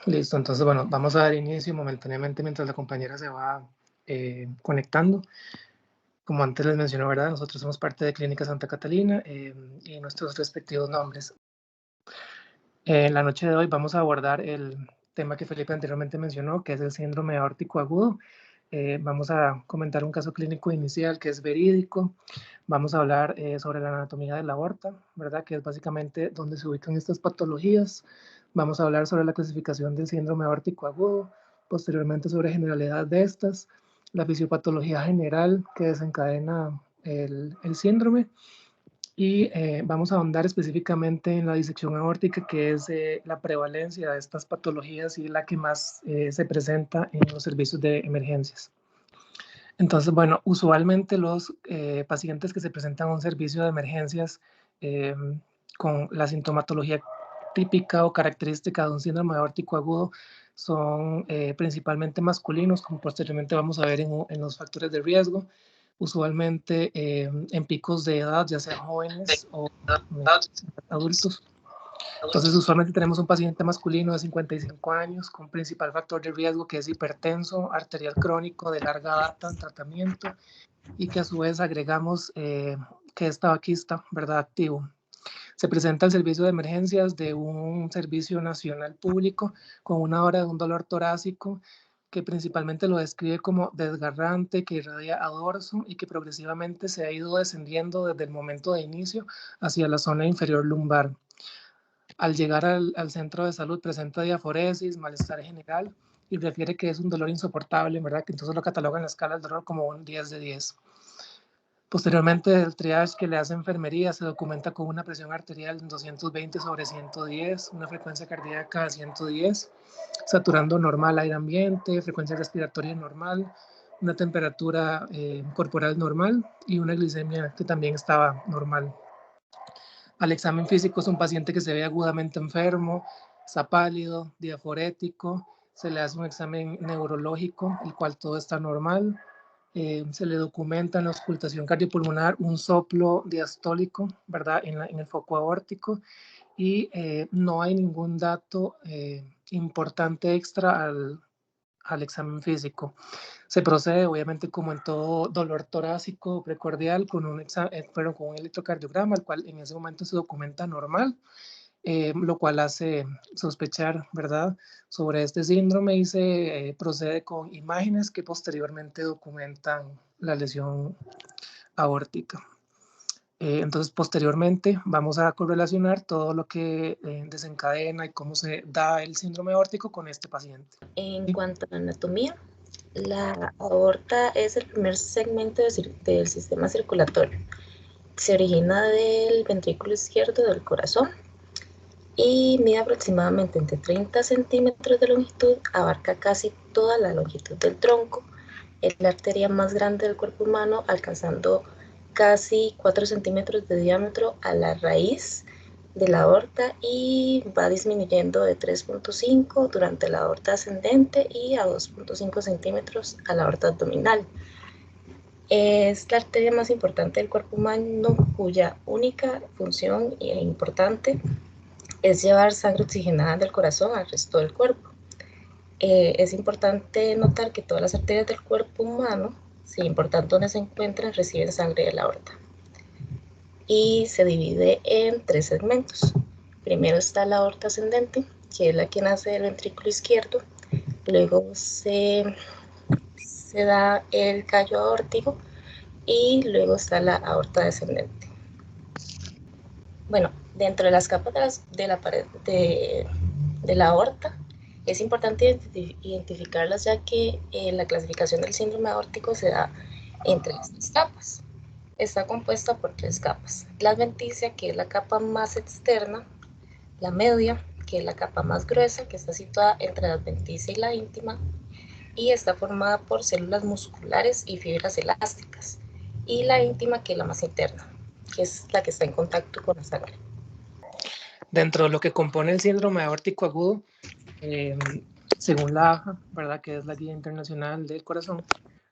Listo, entonces, bueno, vamos a dar inicio momentáneamente mientras la compañera se va conectando. Como antes les mencioné, ¿verdad? Nosotros somos parte de Clínica Santa Catalina y nuestros respectivos nombres. En la noche de hoy vamos a abordar el tema que Felipe anteriormente mencionó, que es el síndrome aórtico agudo. Vamos a comentar un caso clínico inicial que es verídico. Vamos a hablar sobre la anatomía de la aorta, ¿verdad? Que es básicamente donde se ubican estas patologías. Vamos a hablar sobre la clasificación del síndrome aórtico agudo, posteriormente sobre generalidad de estas, la fisiopatología general que desencadena el síndrome y vamos a ahondar específicamente en la disección aórtica, que es la prevalencia de estas patologías y la que más se presenta en los servicios de emergencias. Entonces, bueno, usualmente los pacientes que se presentan a un servicio de emergencias eh, con la sintomatología típica o característica de un síndrome aórtico agudo son principalmente masculinos, como posteriormente vamos a ver en los factores de riesgo, usualmente en picos de edad, ya sean jóvenes o adultos. Entonces, usualmente tenemos un paciente masculino de 55 años con principal factor de riesgo que es hipertenso, arterial crónico de larga data en tratamiento y que a su vez agregamos que es tabaquista, ¿verdad? Activo. Se presenta el servicio de emergencias de un servicio nacional público con una hora de un dolor torácico que principalmente lo describe como desgarrante, que irradia a dorso y que progresivamente se ha ido descendiendo desde el momento de inicio hacia la zona inferior lumbar. Al llegar al centro de salud presenta diaforesis, malestar general y refiere que es un dolor insoportable, ¿verdad? Que entonces lo cataloga en la escala del dolor como un 10 de 10. Posteriormente, el triage que le hace enfermería se documenta con una presión arterial en 220/110, una frecuencia cardíaca de 110, saturando normal aire ambiente, frecuencia respiratoria normal, una temperatura corporal normal y una glicemia que también estaba normal. Al examen físico es un paciente que se ve agudamente enfermo, está pálido, diaforético, se le hace un examen neurológico, el cual todo está normal. Se le documenta en la auscultación cardiopulmonar un soplo diastólico, ¿verdad? En el foco aórtico y no hay ningún dato importante extra al examen físico. Se procede, obviamente, como en todo dolor torácico precordial, con un electrocardiograma, el cual en ese momento se documenta normal, lo cual hace sospechar, ¿verdad?, sobre este síndrome y se procede con imágenes que posteriormente documentan la lesión aórtica. Entonces, posteriormente vamos a correlacionar todo lo que desencadena y cómo se da el síndrome aórtico con este paciente. En ¿Sí? cuanto a la anatomía, la aorta es el primer segmento del sistema circulatorio. Se origina del ventrículo izquierdo del corazón y mide aproximadamente entre 30 centímetros de longitud, abarca casi toda la longitud del tronco, es la arteria más grande del cuerpo humano, alcanzando casi 4 centímetros de diámetro a la raíz de la aorta y va disminuyendo de 3.5 durante la aorta ascendente y a 2.5 centímetros a la aorta abdominal. Es la arteria más importante del cuerpo humano, cuya única función e importante es llevar sangre oxigenada del corazón al resto del cuerpo. Es importante notar que todas las arterias del cuerpo humano, sin importar dónde se encuentran, reciben sangre de la aorta. Y se divide en 3 segmentos. Primero está la aorta ascendente, que es la que nace del ventrículo izquierdo. Luego se da el callo aórtico y luego está la aorta descendente. Bueno, dentro de las capas de la pared de la aorta, es importante identificarlas, ya que la clasificación del síndrome aórtico se da entre estas capas. Está compuesta por 3 capas. La adventicia, que es la capa más externa, la media, que es la capa más gruesa, que está situada entre la adventicia y la íntima, y está formada por células musculares y fibras elásticas, y la íntima, que es la más interna, que es la que está en contacto con la sangre. Dentro de lo que compone el síndrome aórtico agudo, eh, según la AJA, ¿verdad?, que es la Guía Internacional del Corazón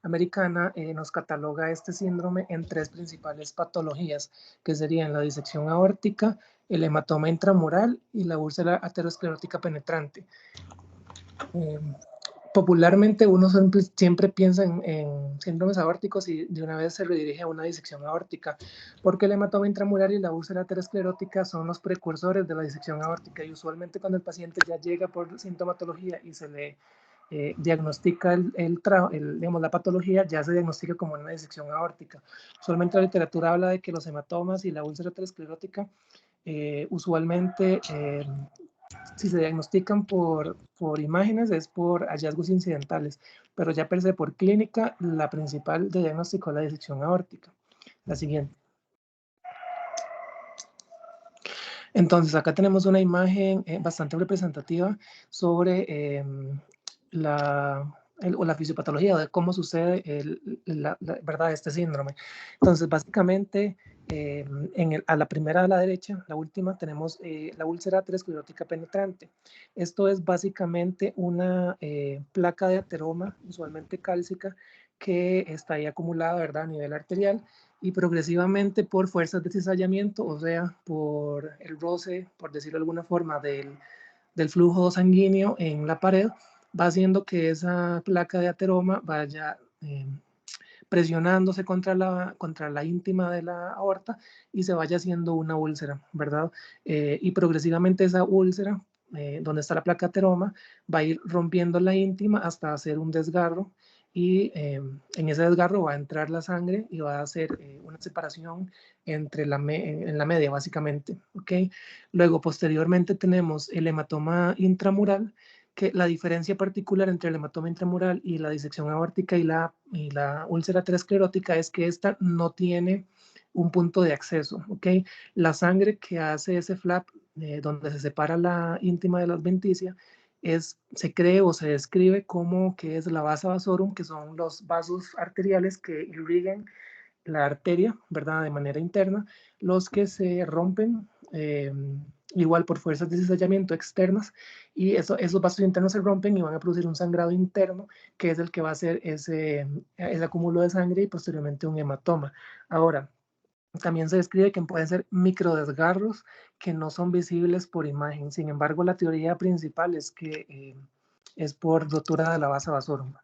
Americana, nos cataloga este síndrome en 3 principales patologías, que serían la disección aórtica, el hematoma intramural y la úlcera aterosclerótica penetrante. Popularmente uno siempre piensa en síndromes aórticos y de una vez se redirige a una disección aórtica, porque el hematoma intramural y la úlcera aterosclerótica son los precursores de la disección aórtica, y usualmente cuando el paciente ya llega por sintomatología y se le diagnostica digamos, la patología, ya se diagnostica como una disección aórtica. Usualmente la literatura habla de que los hematomas y la úlcera aterosclerótica usualmente si se diagnostican por imágenes es por hallazgos incidentales, pero ya per se por clínica, la principal de diagnóstico es la disección aórtica. La siguiente. Entonces, acá tenemos una imagen bastante representativa sobre la fisiopatología, de cómo sucede ¿verdad? Este síndrome. Entonces, básicamente, a la primera a la derecha, la última, tenemos la úlcera aterosclerótica penetrante. Esto es básicamente una placa de ateroma, usualmente cálcica, que está ahí acumulada, ¿verdad? A nivel arterial, y progresivamente por fuerzas de cizallamiento, o sea, por el roce, por decirlo de alguna forma, del flujo sanguíneo en la pared, va haciendo que esa placa de ateroma vaya presionándose contra la íntima de la aorta y se vaya haciendo una úlcera, ¿verdad? Y progresivamente esa úlcera, donde está la placa ateroma, va a ir rompiendo la íntima hasta hacer un desgarro, y en ese desgarro va a entrar la sangre y va a hacer una separación en la media, básicamente, ¿ok? Luego, posteriormente, tenemos el hematoma intramural, que la diferencia particular entre el hematoma intramural y la disección aórtica y la úlcera aterosclerótica es que esta no tiene un punto de acceso, ¿ok? La sangre que hace ese flap, donde se separa la íntima de la adventicia, se cree o se describe como que es la vasa vasorum, que son los vasos arteriales que irrigan la arteria, ¿verdad? De manera interna, los que se rompen igual por fuerzas de cizallamiento externas, y esos vasos internos se rompen y van a producir un sangrado interno, que es el que va a hacer ese acúmulo de sangre y posteriormente un hematoma. Ahora, también se describe que pueden ser microdesgarros que no son visibles por imagen. Sin embargo, la teoría principal es que es por rotura de la vasa vasorum.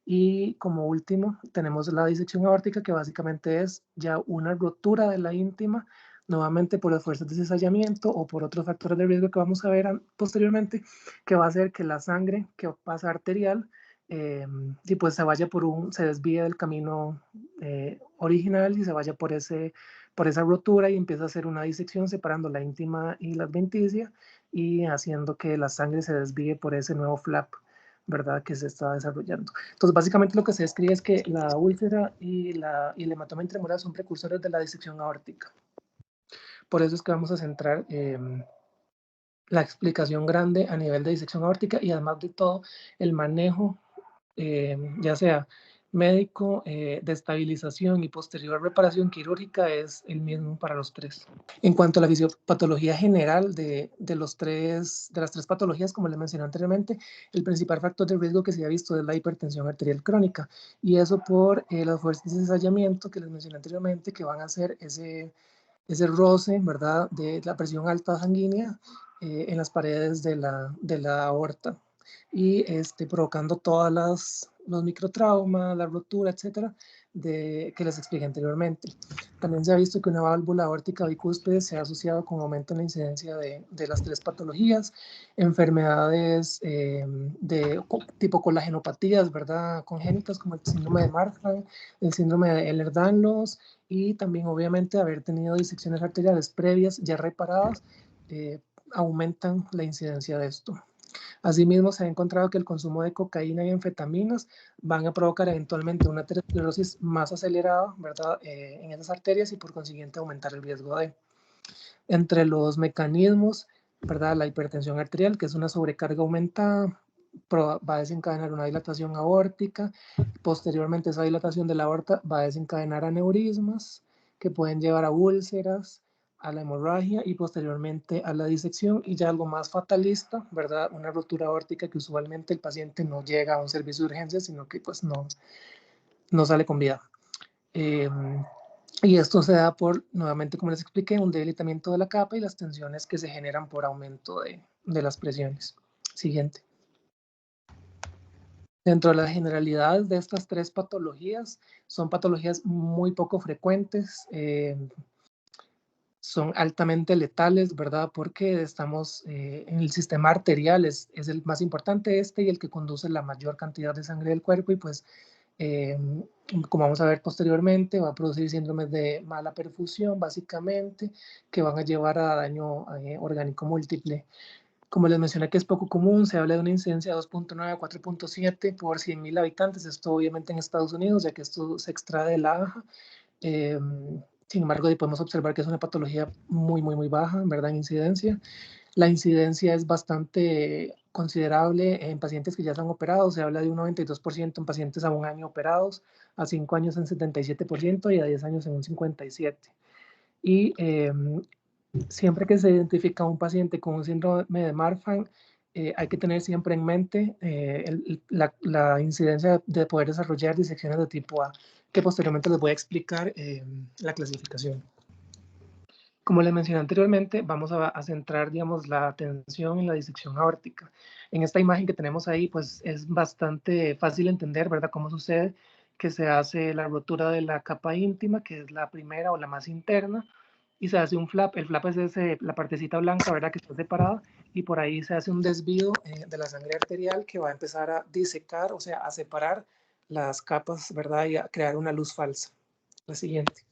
Y como último, tenemos la disección aórtica, que básicamente es ya una rotura de la íntima, nuevamente por las fuerzas de cizallamiento o por otros factores de riesgo que vamos a ver posteriormente, que va a hacer que la sangre que pasa arterial y pues se desvíe del camino original y se vaya por esa rotura y empieza a hacer una disección separando la íntima y la adventicia y haciendo que la sangre se desvíe por ese nuevo flap, ¿verdad? Que se está desarrollando. Entonces, básicamente lo que se describe es que la úlcera y el hematoma intramural son precursores de la disección aórtica. Por eso es que vamos a centrar la explicación grande a nivel de disección aórtica y además de todo el manejo, ya sea médico, de estabilización y posterior reparación quirúrgica, es el mismo para los tres. En cuanto a la fisiopatología general de las tres patologías, como les mencioné anteriormente, el principal factor de riesgo que se ha visto es la hipertensión arterial crónica, y eso por las fuerzas de cizallamiento que les mencioné anteriormente, que van a hacer ese roce, ¿verdad?, de la presión alta sanguínea en las paredes de la aorta, y provocando todas los microtraumas, la rotura, etcétera, que les expliqué anteriormente. También se ha visto que una válvula aórtica bicúspide se ha asociado con aumento en la incidencia de las tres patologías, enfermedades tipo colagenopatías, ¿verdad?, congénitas, como el síndrome de Marfan, el síndrome de Ehlers-Danlos, y también obviamente haber tenido disecciones arteriales previas ya reparadas aumentan la incidencia de esto. Asimismo, se ha encontrado que el consumo de cocaína y anfetaminas van a provocar eventualmente una aterosclerosis más acelerada, ¿verdad?, en esas arterias, y por consiguiente aumentar el riesgo de. Entre los mecanismos, ¿verdad?, la hipertensión arterial, que es una sobrecarga aumentada, va a desencadenar una dilatación aórtica. Posteriormente, esa dilatación de la aorta va a desencadenar aneurismas que pueden llevar a úlceras, a la hemorragia y posteriormente a la disección, y ya algo más fatalista, ¿verdad?, una rotura aórtica que usualmente el paciente no llega a un servicio de urgencia, sino que pues no sale con vida. Y esto se da por, nuevamente, como les expliqué, un debilitamiento de la capa y las tensiones que se generan por aumento de las presiones. Siguiente. Dentro de la generalidad de estas tres patologías, son patologías muy poco frecuentes, son altamente letales, ¿verdad? Porque estamos en el sistema arterial, es el más importante y el que conduce la mayor cantidad de sangre del cuerpo y pues, como vamos a ver posteriormente, va a producir síndromes de mala perfusión, básicamente, que van a llevar a daño orgánico múltiple. Como les mencioné que es poco común, se habla de una incidencia de 2.9 a 4.7 por 100.000 habitantes, esto obviamente en Estados Unidos, ya que esto se extrae de la AJA. Eh, Sin embargo, podemos observar que es una patología muy baja, en verdad, en incidencia. La incidencia es bastante considerable en pacientes que ya están operados, se habla de un 92% en pacientes a 1 año operados, a 5 años en 77% y a 10 años en un 57%. Y siempre que se identifica un paciente con un síndrome de Marfan, hay que tener siempre en mente la incidencia de poder desarrollar disecciones de tipo A, que posteriormente les voy a explicar la clasificación. Como les mencioné anteriormente, vamos a centrar, digamos, la atención en la disección aórtica. En esta imagen que tenemos ahí, pues es bastante fácil entender, ¿verdad?, cómo sucede que se hace la rotura de la capa íntima, que es la primera o la más interna, y se hace un flap. El flap es la partecita blanca, ¿verdad?, que está separada, y por ahí se hace un desvío de la sangre arterial que va a empezar a disecar, o sea, a separar las capas, ¿verdad?, y a crear una luz falsa. La siguiente.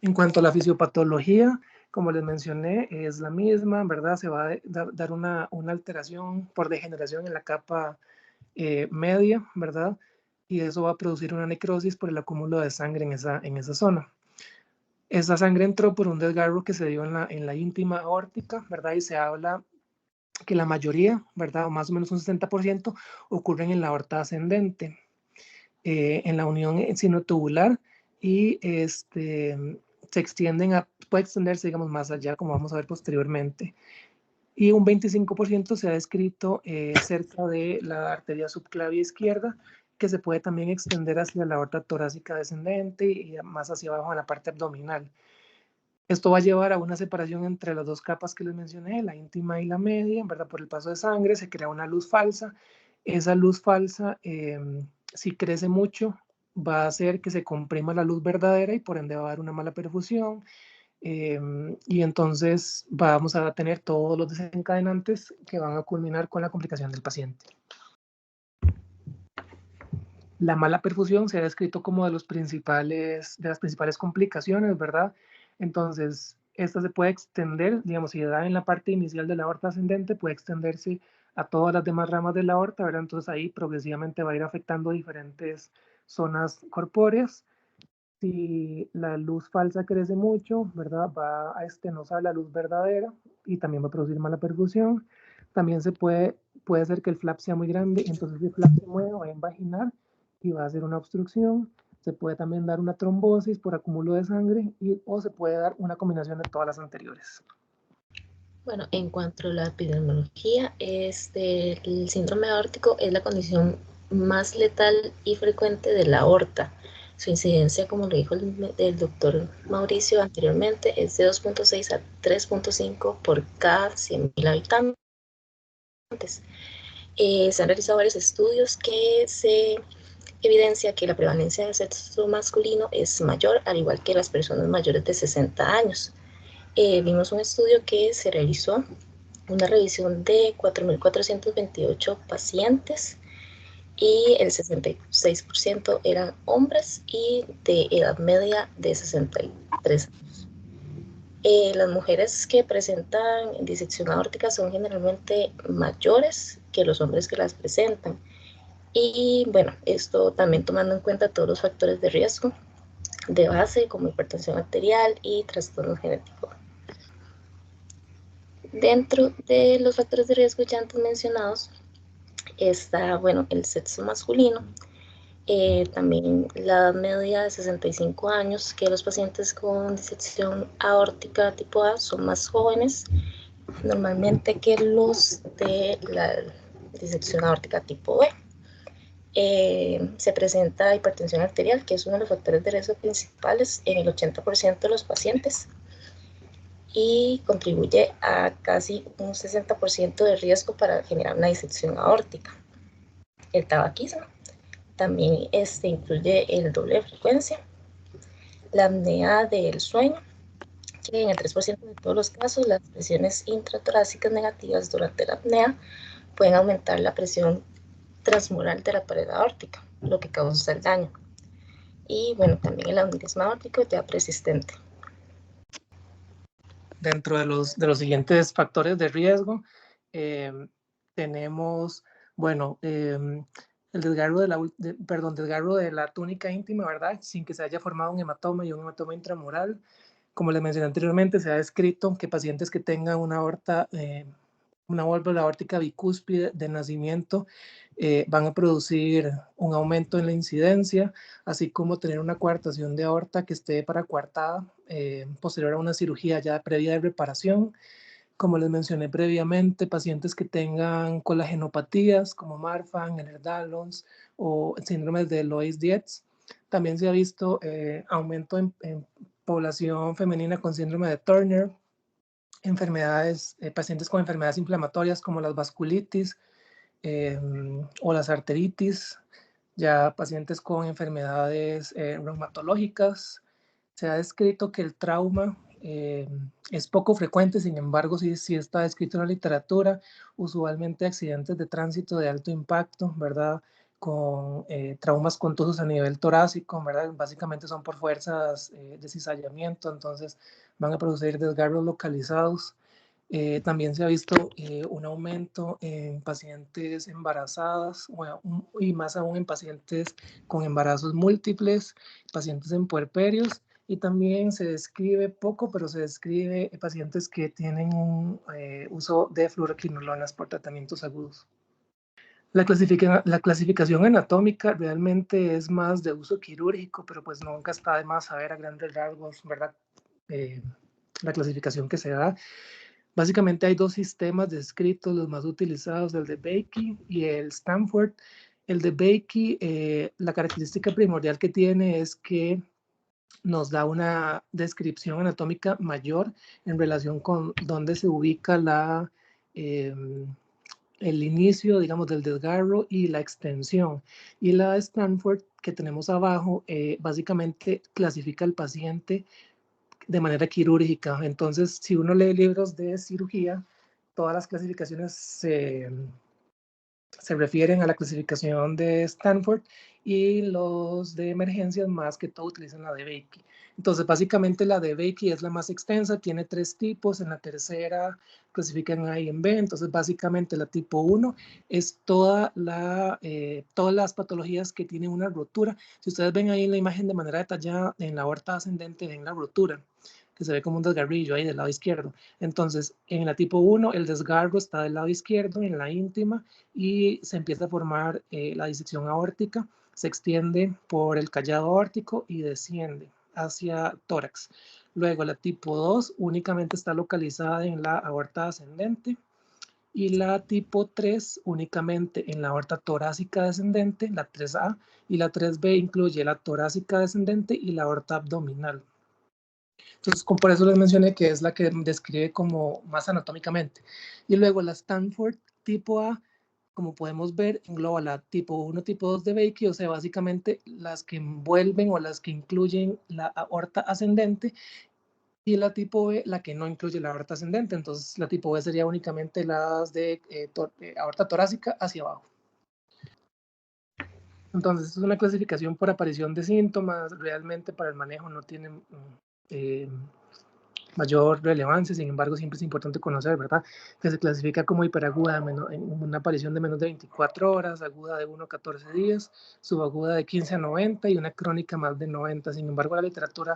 En cuanto a la fisiopatología, como les mencioné, es la misma, ¿verdad? Se va a dar una alteración por degeneración en la capa media, ¿verdad? Y eso va a producir una necrosis por el acúmulo de sangre en esa zona. Esa sangre entró por un desgarro que se dio en la íntima aórtica, ¿verdad? Y se habla que la mayoría, ¿verdad? O más o menos un 60% ocurren en la aorta ascendente, en la unión sinotubular y se extienden puede extenderse, digamos, más allá, como vamos a ver posteriormente. Y un 25% se ha descrito cerca de la arteria subclavia izquierda, que se puede también extender hacia la aorta torácica descendente y más hacia abajo en la parte abdominal. Esto va a llevar a una separación entre las dos capas que les mencioné, la íntima y la media, ¿verdad? Por el paso de sangre se crea una luz falsa. Esa luz falsa, si crece mucho, va a hacer que se comprima la luz verdadera y por ende va a haber una mala perfusión. Y entonces vamos a tener todos los desencadenantes que van a culminar con la complicación del paciente. La mala perfusión se ha descrito como de las principales complicaciones, ¿verdad? Entonces, esta se puede extender, digamos, si da en la parte inicial de la aorta ascendente, puede extenderse a todas las demás ramas de la aorta, ¿verdad? Entonces ahí progresivamente va a ir afectando diferentes zonas corpóreas. Si la luz falsa crece mucho, ¿verdad? Va a estenosar la luz verdadera y también va a producir mala perfusión. También puede ser que el flap sea muy grande, entonces el flap se mueve, va a invaginar y va a hacer una obstrucción. Se puede también dar una trombosis por acúmulo de sangre o se puede dar una combinación de todas las anteriores. Bueno, en cuanto a la epidemiología, el síndrome aórtico es la condición más letal y frecuente de la aorta. Su incidencia, como lo dijo el doctor Mauricio anteriormente, es de 2.6 a 3.5 por cada 100.000 habitantes. Se han realizado varios estudios que se evidencia que la prevalencia del sexo masculino es mayor, al igual que las personas mayores de 60 años. Vimos un estudio que se realizó, una revisión de 4.428 pacientes y el 66% eran hombres y de edad media de 63 años. Las mujeres que presentan disección aórtica son generalmente mayores que los hombres que las presentan. Y bueno, esto también tomando en cuenta todos los factores de riesgo de base como hipertensión arterial y trastornos genéticos. Dentro de los factores de riesgo ya antes mencionados está, bueno, el sexo masculino, también la edad media de 65 años, que los pacientes con disección aórtica tipo A son más jóvenes normalmente que los de la disección aórtica tipo B. Se presenta hipertensión arterial, que es uno de los factores de riesgo principales en el 80% de los pacientes. y contribuye a casi un 60% de riesgo para generar una disección aórtica. El tabaquismo también incluye el doble de frecuencia, la apnea del sueño, que en el 3% de todos los casos las presiones intratorácicas negativas durante la apnea pueden aumentar la presión transmural de la pared aórtica, lo que causa el daño. Y bueno, también el aneurisma aórtico ya persistente. Dentro de los siguientes factores de riesgo, tenemos, bueno, el desgarro desgarro de la túnica íntima, ¿verdad? Sin que se haya formado un hematoma y un hematoma intramural. Como les mencioné anteriormente, se ha descrito que pacientes que tengan una aorta, una válvula aórtica bicúspide de nacimiento van a producir un aumento en la incidencia, así como tener una coartación de aorta que esté paracoartada posterior a una cirugía ya previa de reparación. Como les mencioné previamente, pacientes que tengan colagenopatías como Marfan, Ehlers-Danlos o síndromes de Loeys-Dietz. También se ha visto aumento en población femenina con síndrome de Turner, enfermedades, pacientes con enfermedades inflamatorias como las vasculitis o las arteritis, ya pacientes con enfermedades reumatológicas. Se ha descrito que el trauma es poco frecuente, sin embargo, sí está descrito en la literatura, usualmente accidentes de tránsito de alto impacto, ¿verdad? Con traumas contusos a nivel torácico, ¿verdad? Básicamente son por fuerzas de cizallamiento, entonces van a producir desgarros localizados. También se ha visto un aumento en pacientes embarazadas y más aún en pacientes con embarazos múltiples, pacientes en puerperios, y también se describe poco, pero se describe pacientes que tienen un uso de fluoroquinolonas por tratamientos agudos. La clasificación anatómica realmente es más de uso quirúrgico, pero pues nunca está de más saber a grandes rasgos, ¿verdad? La clasificación que se da. Básicamente hay dos sistemas descritos, los más utilizados, el de Bakey y el Stanford. El de Bakey, la característica primordial que tiene es que nos da una descripción anatómica mayor en relación con dónde se ubica el inicio, digamos, del desgarro y la extensión. Y la Stanford que tenemos abajo, básicamente clasifica al paciente de manera quirúrgica. Entonces, si uno lee libros de cirugía, todas las clasificaciones se refieren a la clasificación de Stanford y los de emergencias más que todo utilizan la de Bakey. Entonces, básicamente la de Bakey es la más extensa, tiene 3 tipos, en la tercera clasifican A y en B, entonces básicamente la tipo 1 es todas las patologías que tienen una rotura. Si ustedes ven ahí en la imagen de manera detallada, en la aorta ascendente ven la rotura, que se ve como un desgarrillo ahí del lado izquierdo. Entonces, en la tipo 1, el desgarro está del lado izquierdo, en la íntima, y se empieza a formar la disección aórtica, se extiende por el callado aórtico y desciende hacia tórax. Luego la tipo 2 únicamente está localizada en la aorta ascendente y la tipo 3 únicamente en la aorta torácica descendente, la 3A, y la 3B incluye la torácica descendente y la aorta abdominal. Entonces, por eso les mencioné que es la que describe como más anatómicamente. Y luego la Stanford tipo A, como podemos ver, engloba la tipo 1, tipo 2 de Bakey, o sea, básicamente las que envuelven o las que incluyen la aorta ascendente, y la tipo B, la que no incluye la aorta ascendente. Entonces, la tipo B sería únicamente las de aorta torácica hacia abajo. Entonces, es una clasificación por aparición de síntomas, realmente para el manejo no tiene mayor relevancia, sin embargo siempre es importante conocer, ¿verdad? Que se clasifica como hiperaguda en una aparición de menos de 24 horas, aguda de 1 a 14 días, subaguda de 15 a 90 y una crónica más de 90. Sin embargo, la literatura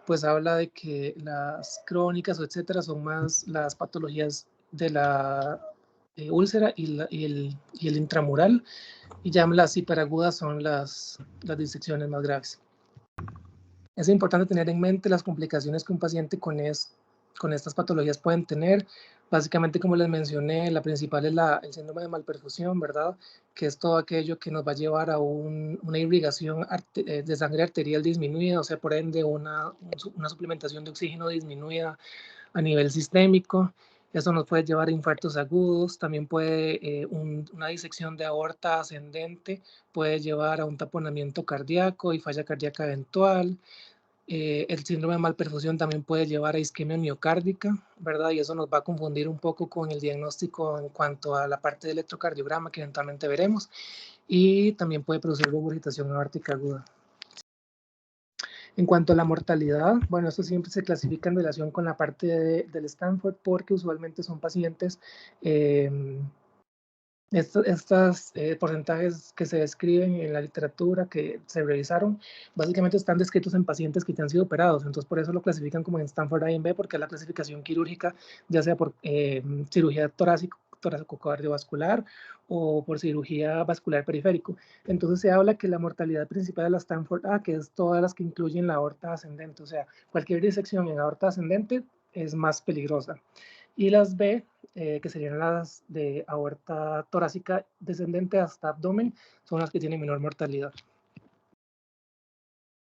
pues habla de que las crónicas o etcétera son más las patologías de la úlcera y el intramural, y ya las hiperagudas son las disecciones más graves. Es importante tener en mente las complicaciones que un paciente con estas patologías pueden tener. Básicamente, como les mencioné, la principal es el síndrome de malperfusión, ¿verdad? Que es todo aquello que nos va a llevar a una irrigación de sangre arterial disminuida, o sea, por ende, una suplementación de oxígeno disminuida, a nivel sistémico. Eso nos puede llevar a infartos agudos, también puede una disección de aorta ascendente, puede llevar a un taponamiento cardíaco y falla cardíaca eventual. El síndrome de malperfusión también puede llevar a isquemia miocárdica, ¿verdad? Y eso nos va a confundir un poco con el diagnóstico en cuanto a la parte del electrocardiograma que eventualmente veremos. Y también puede producir regurgitación aórtica aguda. En cuanto a la mortalidad, bueno, esto siempre se clasifica en relación con la parte del Stanford porque usualmente son pacientes, estos porcentajes que se describen en la literatura que se revisaron, básicamente están descritos en pacientes que ya han sido operados, entonces por eso lo clasifican como en Stanford A y B, porque es la clasificación quirúrgica, ya sea por cirugía torácico-cardiovascular o por cirugía vascular periférico. Entonces se habla que la mortalidad principal de la Stanford A, que es todas las que incluyen la aorta ascendente, o sea, cualquier disección en aorta ascendente es más peligrosa. Y las B, que serían las de aorta torácica descendente hasta abdomen, son las que tienen menor mortalidad.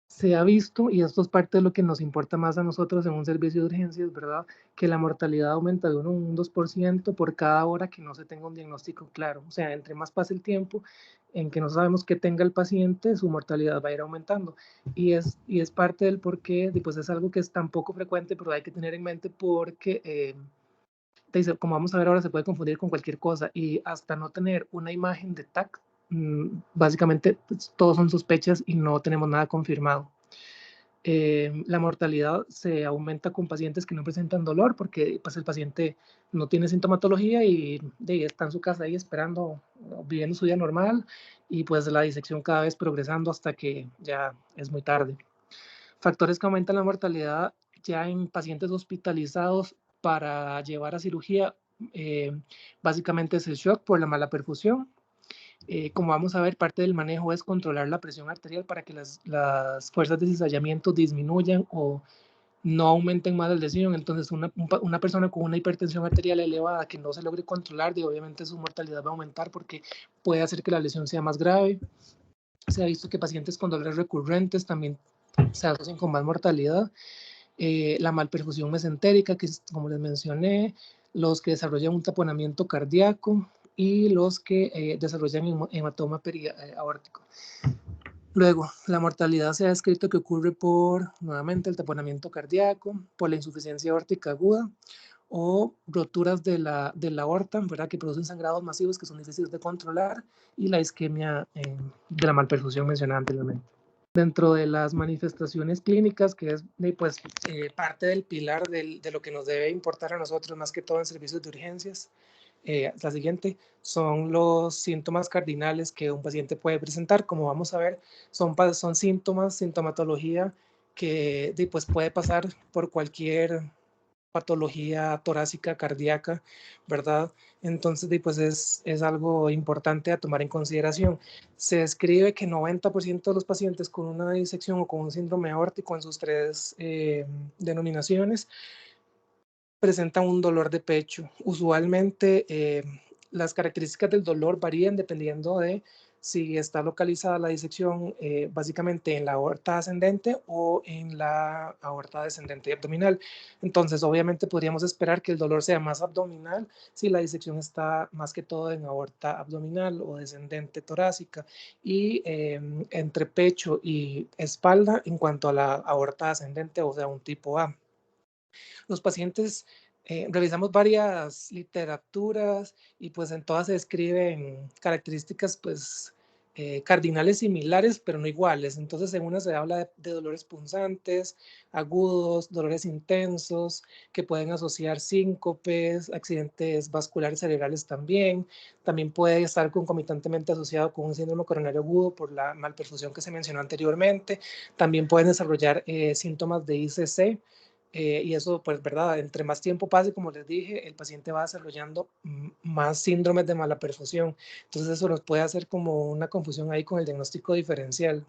Se ha visto, y esto es parte de lo que nos importa más a nosotros en un servicio de urgencias, ¿verdad? Que la mortalidad aumenta de 1 a un 2% por cada hora que no se tenga un diagnóstico claro. O sea, entre más pase el tiempo en que no sabemos qué tenga el paciente, su mortalidad va a ir aumentando. Y es parte del por qué, pues es algo que es tan poco frecuente, pero hay que tener en mente porque como vamos a ver ahora, se puede confundir con cualquier cosa y hasta no tener una imagen de TAC, básicamente pues, todos son sospechas y no tenemos nada confirmado. La mortalidad se aumenta con pacientes que no presentan dolor porque pues, el paciente no tiene sintomatología y está en su casa ahí esperando, viviendo su vida normal y pues la disección cada vez progresando hasta que ya es muy tarde. Factores que aumentan la mortalidad ya en pacientes hospitalizados para llevar a cirugía, básicamente es el shock por la mala perfusión. Como vamos a ver, parte del manejo es controlar la presión arterial para que las fuerzas de cizallamiento disminuyan o no aumenten más la lesión. Entonces, una persona con una hipertensión arterial elevada que no se logre controlar, obviamente su mortalidad va a aumentar porque puede hacer que la lesión sea más grave. Se ha visto que pacientes con dolores recurrentes también se asocian con más mortalidad. La malperfusión mesentérica, que es, como les mencioné, los que desarrollan un taponamiento cardíaco y los que desarrollan hematoma periaórtico. Luego, la mortalidad se ha descrito que ocurre por, nuevamente, el taponamiento cardíaco, por la insuficiencia aórtica aguda o roturas de la aorta, ¿verdad? Que producen sangrados masivos que son difíciles de controlar y la isquemia de la malperfusión mencionada anteriormente. Dentro de las manifestaciones clínicas, que es pues, parte del pilar de lo que nos debe importar a nosotros, más que todo en servicios de urgencias, la siguiente son los síntomas cardinales que un paciente puede presentar. Como vamos a ver, son síntomas, sintomatología que pues, puede pasar por cualquier patología torácica, cardíaca, ¿verdad? Entonces, pues es algo importante a tomar en consideración. Se describe que 90% de los pacientes con una disección o con un síndrome aórtico en sus 3 denominaciones presentan un dolor de pecho. Usualmente las características del dolor varían dependiendo de si está localizada la disección básicamente en la aorta ascendente o en la aorta descendente y abdominal. Entonces, obviamente podríamos esperar que el dolor sea más abdominal si la disección está más que todo en aorta abdominal o descendente torácica y entre pecho y espalda en cuanto a la aorta ascendente, o sea, un tipo A. Los pacientes revisamos varias literaturas y pues en todas se describen características pues cardinales similares pero no iguales. Entonces en una se habla de dolores punzantes, agudos, dolores intensos que pueden asociar síncopes, accidentes vasculares cerebrales también. También puede estar concomitantemente asociado con un síndrome coronario agudo por la malperfusión que se mencionó anteriormente. También pueden desarrollar síntomas de ICC. Y eso, pues, verdad, entre más tiempo pase, como les dije, el paciente va desarrollando más síndromes de mala perfusión. Entonces, eso nos puede hacer como una confusión ahí con el diagnóstico diferencial.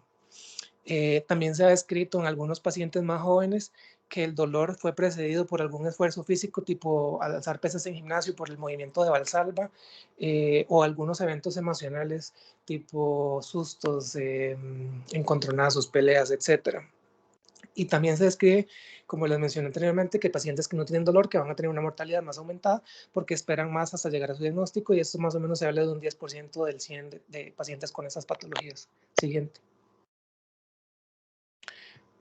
También se ha descrito en algunos pacientes más jóvenes que el dolor fue precedido por algún esfuerzo físico, tipo alzar pesas en gimnasio por el movimiento de Valsalva, o algunos eventos emocionales, tipo sustos, encontronazos, peleas, etc. Y también se describe, como les mencioné anteriormente, que pacientes que no tienen dolor, que van a tener una mortalidad más aumentada porque esperan más hasta llegar a su diagnóstico, y esto más o menos se habla de un 10% del 100 de pacientes con esas patologías. Siguiente.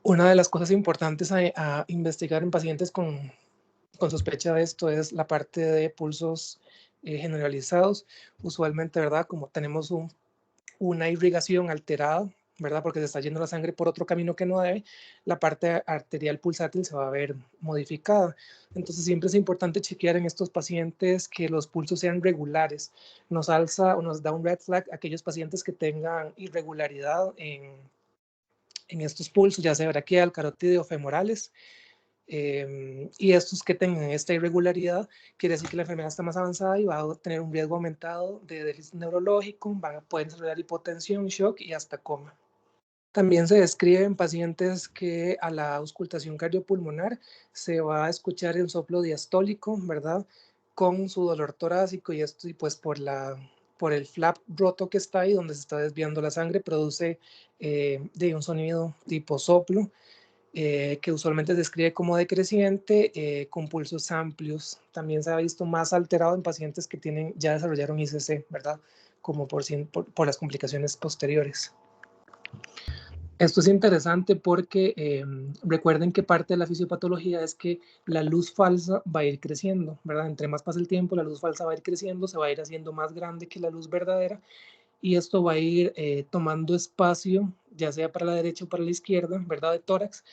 Una de las cosas importantes a investigar en pacientes con sospecha de esto es la parte de pulsos generalizados. Usualmente, ¿verdad? Como tenemos una irrigación alterada, ¿verdad? Porque se está yendo la sangre por otro camino que no debe, la parte arterial pulsátil se va a ver modificada. Entonces siempre es importante chequear en estos pacientes que los pulsos sean regulares. Nos alza o nos da un red flag aquellos pacientes que tengan irregularidad en estos pulsos, ya sea braquial, carotídeo, femorales. Y estos que tengan esta irregularidad, quiere decir que la enfermedad está más avanzada y va a tener un riesgo aumentado de déficit neurológico, van a poder desarrollar hipotensión, shock y hasta coma. También se describe en pacientes que a la auscultación cardiopulmonar se va a escuchar el soplo diastólico, ¿verdad? Con su dolor torácico, y esto, y pues por el flap roto que está ahí, donde se está desviando la sangre, produce de un sonido tipo soplo, que usualmente se describe como decreciente, con pulsos amplios. También se ha visto más alterado en pacientes que ya desarrollaron ICC, ¿verdad? Como por las complicaciones posteriores. Esto es interesante porque recuerden que parte de la fisiopatología es que la luz falsa va a ir creciendo, ¿verdad? Entre más pasa el tiempo, la luz falsa va a ir creciendo, se va a ir haciendo más grande que la luz verdadera, y esto va a ir tomando espacio, ya sea para la derecha o para la izquierda, ¿verdad? De tórax,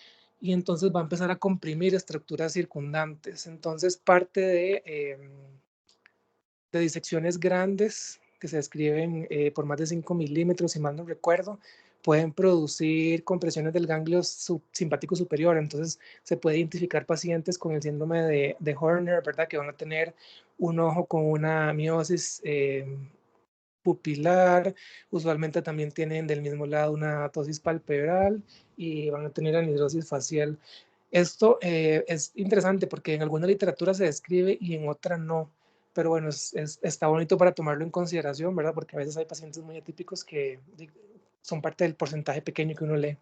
y entonces va a empezar a comprimir estructuras circundantes. Entonces parte de disecciones grandes que se describen por más de 5 milímetros, si mal no recuerdo, pueden producir compresiones del ganglio simpático superior. Entonces se puede identificar pacientes con el síndrome de Horner, ¿verdad? Que van a tener un ojo con una miosis pupilar, usualmente también tienen del mismo lado una ptosis palpebral y van a tener anidrosis facial. Esto es interesante porque en alguna literatura se describe y en otra no, pero bueno, está bonito para tomarlo en consideración, ¿verdad? Porque a veces hay pacientes muy atípicos que son parte del porcentaje pequeño que uno lee.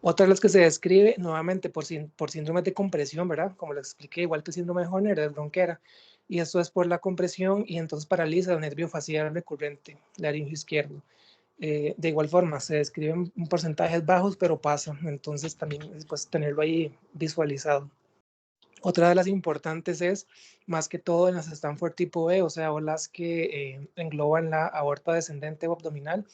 Otra de las que se describe nuevamente por síndrome de compresión, ¿verdad? Como lo expliqué, igual que el síndrome de Horner, es bronquera. Y esto es por la compresión y entonces paraliza el nervio facial recurrente, laringio izquierdo. De igual forma, se describen porcentajes bajos, pero pasa. Entonces también pues, tenerlo ahí visualizado. Otra de las importantes es, más que todo en las Stanford tipo B, o sea, o las que engloban la aorta descendente o abdominal,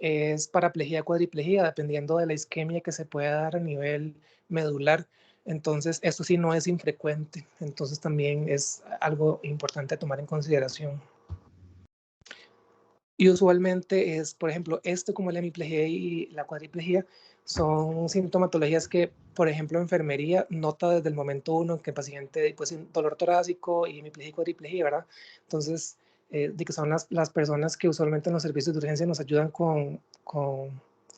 es paraplegia, cuadriplegia, dependiendo de la isquemia que se pueda dar a nivel medular. Entonces, esto sí no es infrecuente. Entonces, también es algo importante a tomar en consideración. Y usualmente es, por ejemplo, esto como la hemiplegia y la cuadriplegia son sintomatologías que, por ejemplo, enfermería nota desde el momento uno que el paciente, pues, dolor torácico y hemiplegia y cuadriplegia, ¿verdad? Entonces, de que son las personas que usualmente en los servicios de urgencia nos ayudan con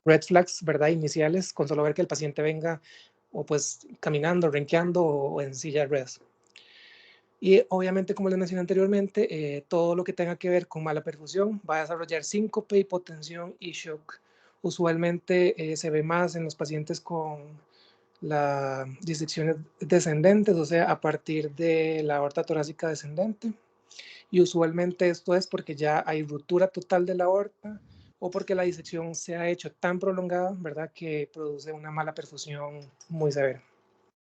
red flags, ¿verdad? Iniciales, con solo ver que el paciente venga o pues caminando, renqueando o en silla de ruedas. Y obviamente, como les mencioné anteriormente, todo lo que tenga que ver con mala perfusión va a desarrollar síncope, hipotensión y shock. Usualmente se ve más en los pacientes con las disecciones descendentes, o sea, a partir de la aorta torácica descendente. Y usualmente esto es porque ya hay ruptura total de la aorta o porque la disección se ha hecho tan prolongada, ¿verdad?, que produce una mala perfusión muy severa.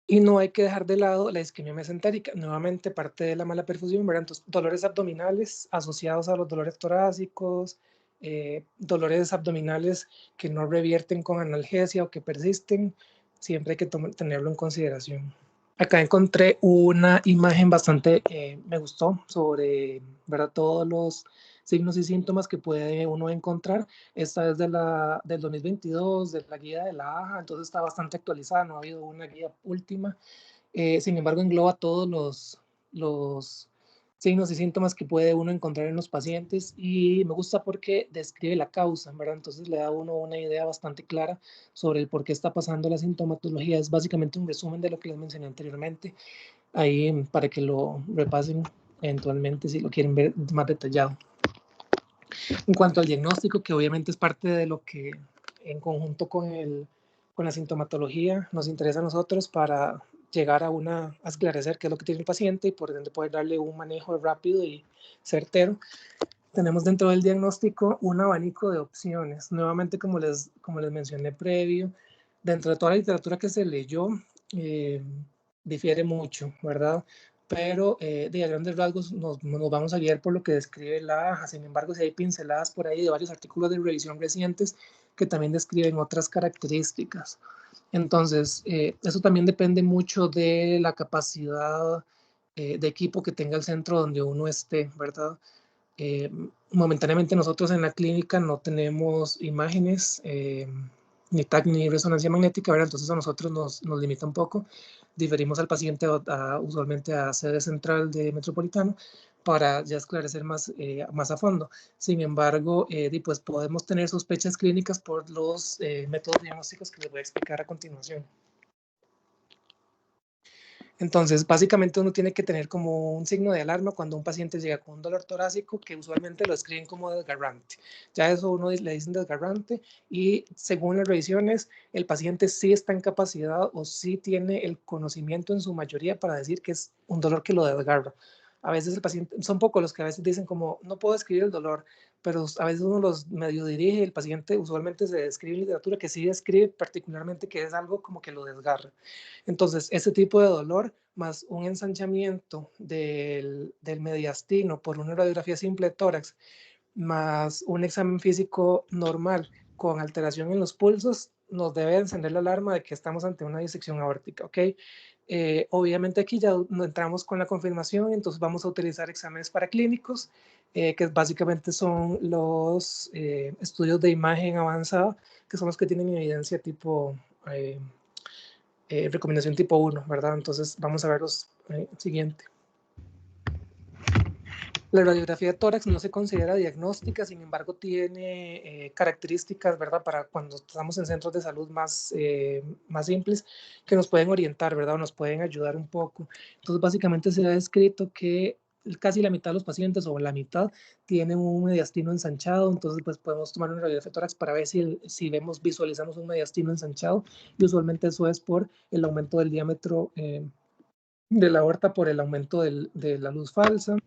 Y no hay que dejar de lado la isquemia mesentérica, nuevamente parte de la mala perfusión, ¿verdad? Entonces, dolores abdominales asociados a los dolores torácicos, dolores abdominales que no revierten con analgesia o que persisten, siempre hay que tenerlo en consideración. Acá encontré una imagen bastante, me gustó, sobre, ¿verdad?, todos los signos y síntomas que puede uno encontrar. Esta es del 2022, de la guía de la AJA, entonces está bastante actualizada, no ha habido una guía última. Sin embargo, engloba todos los signos y síntomas que puede uno encontrar en los pacientes, y me gusta porque describe la causa, ¿verdad? Entonces le da a uno una idea bastante clara sobre el por qué está pasando la sintomatología. Es básicamente un resumen de lo que les mencioné anteriormente, ahí para que lo repasen eventualmente si lo quieren ver más detallado. En cuanto al diagnóstico, que obviamente es parte de lo que en conjunto con con la sintomatología nos interesa a nosotros para llegar a esclarecer qué es lo que tiene el paciente y por ende poder darle un manejo rápido y certero. Tenemos dentro del diagnóstico un abanico de opciones. Nuevamente, como les mencioné previo, dentro de toda la literatura que se leyó, difiere mucho, ¿verdad? Pero de a grandes rasgos nos vamos a guiar por lo que describe la AJA. Sin embargo, si hay pinceladas por ahí de varios artículos de revisión recientes que también describen otras características. Entonces, eso también depende mucho de la capacidad de equipo que tenga el centro donde uno esté, ¿verdad? Momentáneamente nosotros en la clínica no tenemos imágenes, ni TAC ni resonancia magnética, ¿verdad? Entonces a nosotros nos limita un poco. Diferimos al paciente usualmente a sede central de Metropolitano para ya esclarecer más a fondo. Sin embargo, pues podemos tener sospechas clínicas por los métodos diagnósticos que les voy a explicar a continuación. Entonces, básicamente uno tiene que tener como un signo de alarma cuando un paciente llega con un dolor torácico que usualmente lo escriben como desgarrante. Ya eso uno le dicen desgarrante y según las revisiones, el paciente sí está en capacidad o sí tiene el conocimiento en su mayoría para decir que es un dolor que lo desgarra. A veces el paciente, son pocos los que a veces dicen como, no puedo describir el dolor, pero a veces uno los medio dirige y el paciente usualmente se describe en literatura que sí describe particularmente que es algo como que lo desgarra. Entonces, ese tipo de dolor más un ensanchamiento del mediastino por una radiografía simple de tórax, más un examen físico normal con alteración en los pulsos, nos debe encender la alarma de que estamos ante una disección aórtica, ¿ok? Obviamente aquí ya entramos con la confirmación, entonces vamos a utilizar exámenes paraclínicos, que básicamente son los estudios de imagen avanzada, que son los que tienen evidencia tipo recomendación tipo 1, ¿verdad? Entonces vamos a ver los siguiente. La radiografía de tórax no se considera diagnóstica, sin embargo tiene características, ¿verdad? Para cuando estamos en centros de salud más simples que nos pueden orientar, ¿verdad? O nos pueden ayudar un poco. Entonces básicamente se ha descrito que casi la mitad de los pacientes o la mitad tienen un mediastino ensanchado, entonces pues podemos tomar una radiografía de tórax para ver si visualizamos un mediastino ensanchado y usualmente eso es por el aumento del diámetro de la aorta por el aumento de la luz falsa.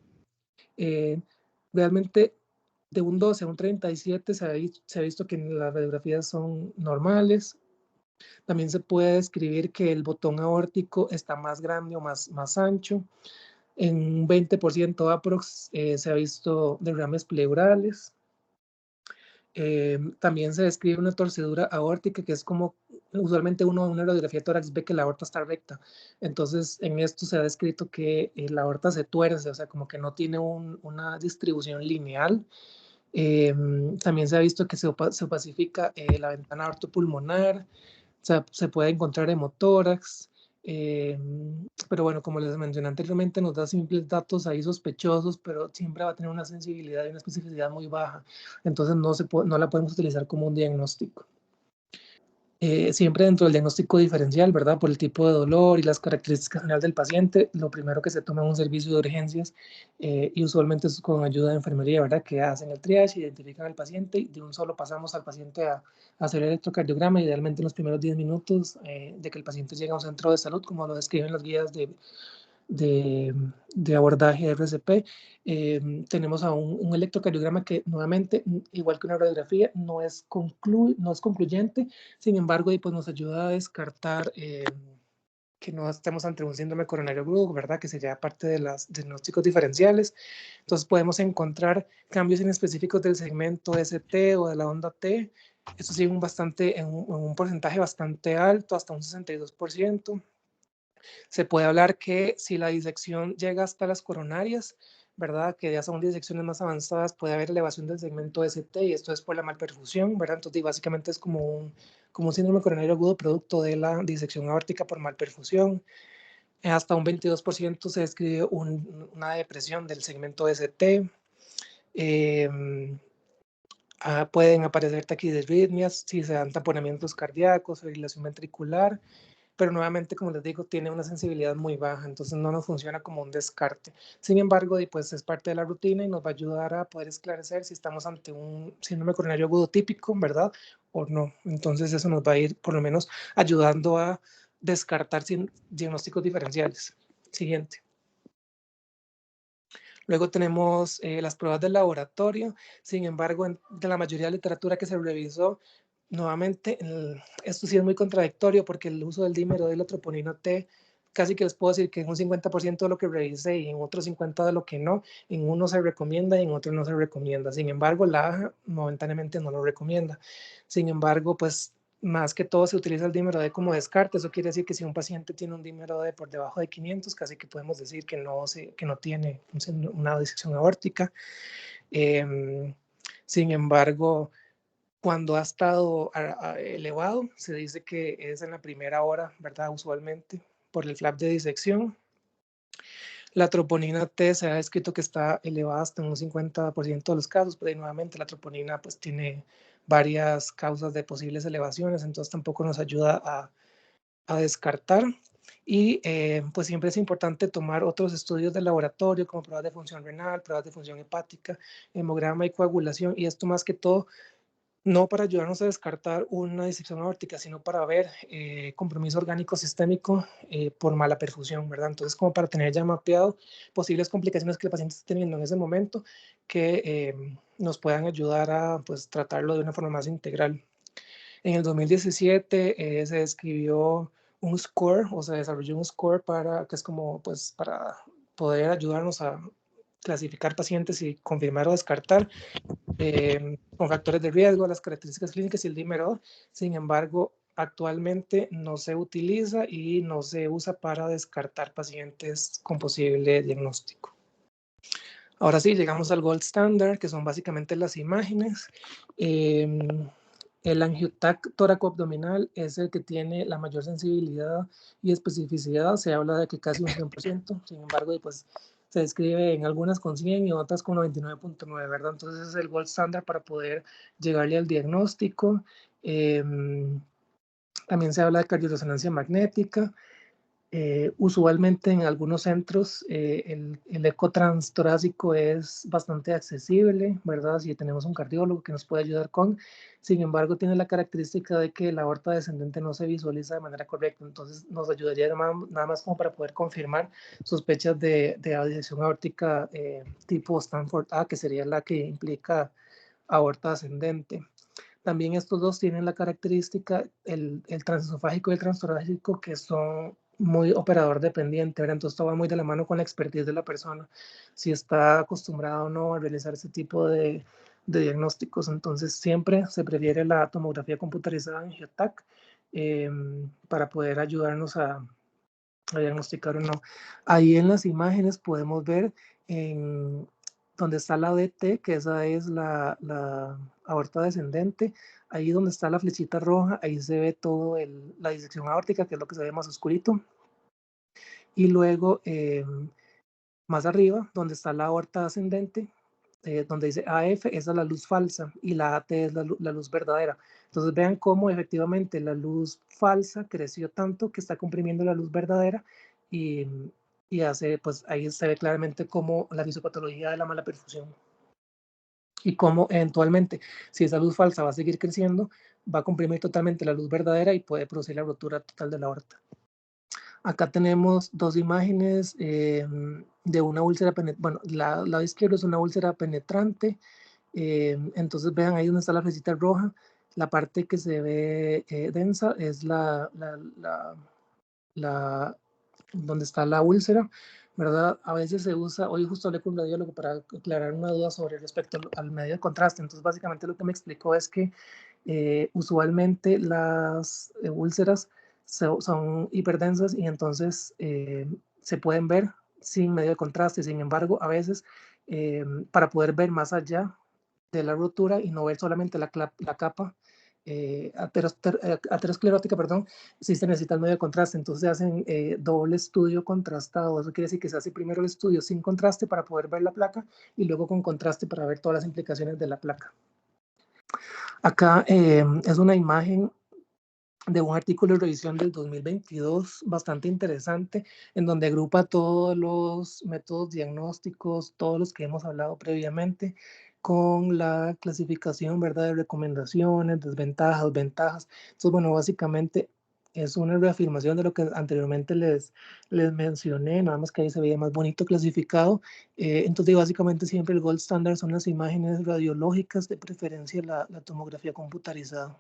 Realmente de un 12 a un 37 se ha visto que las radiografías son normales. También se puede describir que el botón aórtico está más grande o más ancho. En un 20% aprox se ha visto derrames pleurales. También se describe una torcedura aórtica, que es como usualmente uno en una radiografía de tórax ve que la aorta está recta. Entonces, en esto se ha descrito que la aorta se tuerce, o sea, como que no tiene una distribución lineal. También se ha visto que se opacifica la ventana aortopulmonar, o sea, se puede encontrar hemotórax. Pero bueno, como les mencioné anteriormente, nos da simples datos ahí sospechosos, pero siempre va a tener una sensibilidad y una especificidad muy baja. Entonces no la podemos utilizar como un diagnóstico. Siempre dentro del diagnóstico diferencial, ¿verdad? Por el tipo de dolor y las características generales del paciente, lo primero que se toma es un servicio de urgencias y usualmente es con ayuda de enfermería, ¿verdad? Que hacen el triage, identifican al paciente y de un solo pasamos al paciente a hacer el electrocardiograma, idealmente en los primeros 10 minutos de que el paciente llega a un centro de salud, como lo describen las guías de abordaje de RCP. Tenemos a un electrocardiograma que nuevamente, igual que una radiografía, no es concluyente, sin embargo, pues nos ayuda a descartar que no estemos ante un síndrome coronario agudo, ¿verdad? Que sería parte de los diagnósticos diferenciales. Entonces podemos encontrar cambios inespecíficos del segmento ST o de la onda T. Eso sí, en un porcentaje bastante alto, hasta un 62%. Se puede hablar que si la disección llega hasta las coronarias, ¿verdad? Que ya son disecciones más avanzadas, puede haber elevación del segmento ST y esto es por la malperfusión, ¿verdad? Entonces, básicamente es como un síndrome coronario agudo producto de la disección aórtica por malperfusión. Hasta un 22% se describe una depresión del segmento ST. Pueden aparecer taquidisritmias si se dan taponamientos cardíacos, fibrilación ventricular, pero nuevamente, como les digo, tiene una sensibilidad muy baja, entonces no nos funciona como un descarte. Sin embargo, pues es parte de la rutina y nos va a ayudar a poder esclarecer si estamos ante un síndrome coronario agudo típico, ¿verdad? o no. Entonces eso nos va a ir por lo menos ayudando a descartar diagnósticos diferenciales. Siguiente. Luego tenemos las pruebas del laboratorio. Sin embargo, de la mayoría de literatura que se revisó, nuevamente, esto sí es muy contradictorio porque el uso del dímero de la troponina T, casi que les puedo decir que en un 50% de lo que revisé y en otro 50% de lo que no, en uno se recomienda y en otro no se recomienda. Sin embargo, la AJA momentáneamente no lo recomienda. Sin embargo, pues más que todo se utiliza el dímero D como descarte. Eso quiere decir que si un paciente tiene un dímero D por debajo de 500, casi que podemos decir que no tiene una disección aórtica. Sin embargo, cuando ha estado elevado, se dice que es en la primera hora, ¿verdad? Usualmente por el flap de disección. La troponina T se ha descrito que está elevada hasta un 50% de los casos, pero nuevamente la troponina pues tiene varias causas de posibles elevaciones, entonces tampoco nos ayuda a descartar. Y pues siempre es importante tomar otros estudios de laboratorio como pruebas de función renal, pruebas de función hepática, hemograma y coagulación, y esto más que todo no para ayudarnos a descartar una disección aórtica, sino para ver compromiso orgánico sistémico por mala perfusión, ¿verdad? Entonces, como para tener ya mapeado posibles complicaciones que el paciente esté teniendo en ese momento que nos puedan ayudar a pues, tratarlo de una forma más integral. En el 2017 se describió un score, o se desarrolló un score que es como pues para poder ayudarnos a clasificar pacientes y confirmar o descartar con factores de riesgo, las características clínicas y el dímero. Sin embargo, actualmente no se utiliza y no se usa para descartar pacientes con posible diagnóstico. Ahora sí, llegamos al gold standard, que son básicamente las imágenes. El angiotac tóraco-abdominal es el que tiene la mayor sensibilidad y especificidad. Se habla de que casi un 100%, sin embargo, pues, se describe en algunas con 100 y otras con 99.9, ¿verdad? Entonces es el gold standard para poder llegarle al diagnóstico. También se habla de cardioresonancia magnética. Usualmente en algunos centros el eco transtorácico es bastante accesible, ¿verdad? Si tenemos un cardiólogo que nos puede ayudar con, sin embargo, tiene la característica de que la aorta descendente no se visualiza de manera correcta, entonces nos ayudaría nada más como para poder confirmar sospechas de disección aórtica tipo Stanford A, que sería la que implica aorta ascendente. También estos dos tienen la característica, el transesofágico y el transtorácico, que son muy operador dependiente, ¿verdad? Entonces, esto va muy de la mano con la expertise de la persona, si está acostumbrado o no a realizar ese tipo de diagnósticos. Entonces, siempre se prefiere la tomografía computarizada en GeoTac para poder ayudarnos a diagnosticar o no. Ahí en las imágenes podemos ver en donde está la DT, que esa es la aorta descendente, ahí donde está la flechita roja, ahí se ve todo la disección aórtica, que es lo que se ve más oscurito. Y luego, más arriba, donde está la aorta ascendente, donde dice AF, esa es la luz falsa y la AT es la luz verdadera. Entonces vean cómo efectivamente la luz falsa creció tanto que está comprimiendo la luz verdadera y, y hace, pues ahí se ve claramente cómo la fisiopatología de la mala perfusión y cómo eventualmente, si esa luz falsa va a seguir creciendo, va a comprimir totalmente la luz verdadera y puede producir la rotura total de la aorta. Acá tenemos dos imágenes de una úlcera penetrante. Bueno, la lado izquierdo es una úlcera penetrante. Entonces vean ahí donde está la flechita roja. La parte que se ve densa es donde está la úlcera, ¿verdad? A veces se usa, hoy justo hablé con un radiólogo para aclarar una duda sobre respecto al medio de contraste. Entonces básicamente lo que me explicó es que usualmente las úlceras son hiperdensas y entonces se pueden ver sin medio de contraste. Sin embargo, a veces para poder ver más allá de la rotura y no ver solamente la capa aterosclerótica, perdón, sí se necesita el medio de contraste. Entonces hacen doble estudio contrastado. Eso quiere decir que se hace primero el estudio sin contraste para poder ver la placa y luego con contraste para ver todas las implicaciones de la placa. Acá es una imagen de un artículo de revisión del 2022 bastante interesante, en donde agrupa todos los métodos diagnósticos, todos los que hemos hablado previamente, con la clasificación, ¿verdad?, de recomendaciones, desventajas, ventajas. Entonces, bueno, básicamente es una reafirmación de lo que anteriormente les mencioné, nada más que ahí se veía más bonito clasificado. Entonces, básicamente siempre el gold standard son las imágenes radiológicas, de preferencia la tomografía computarizada.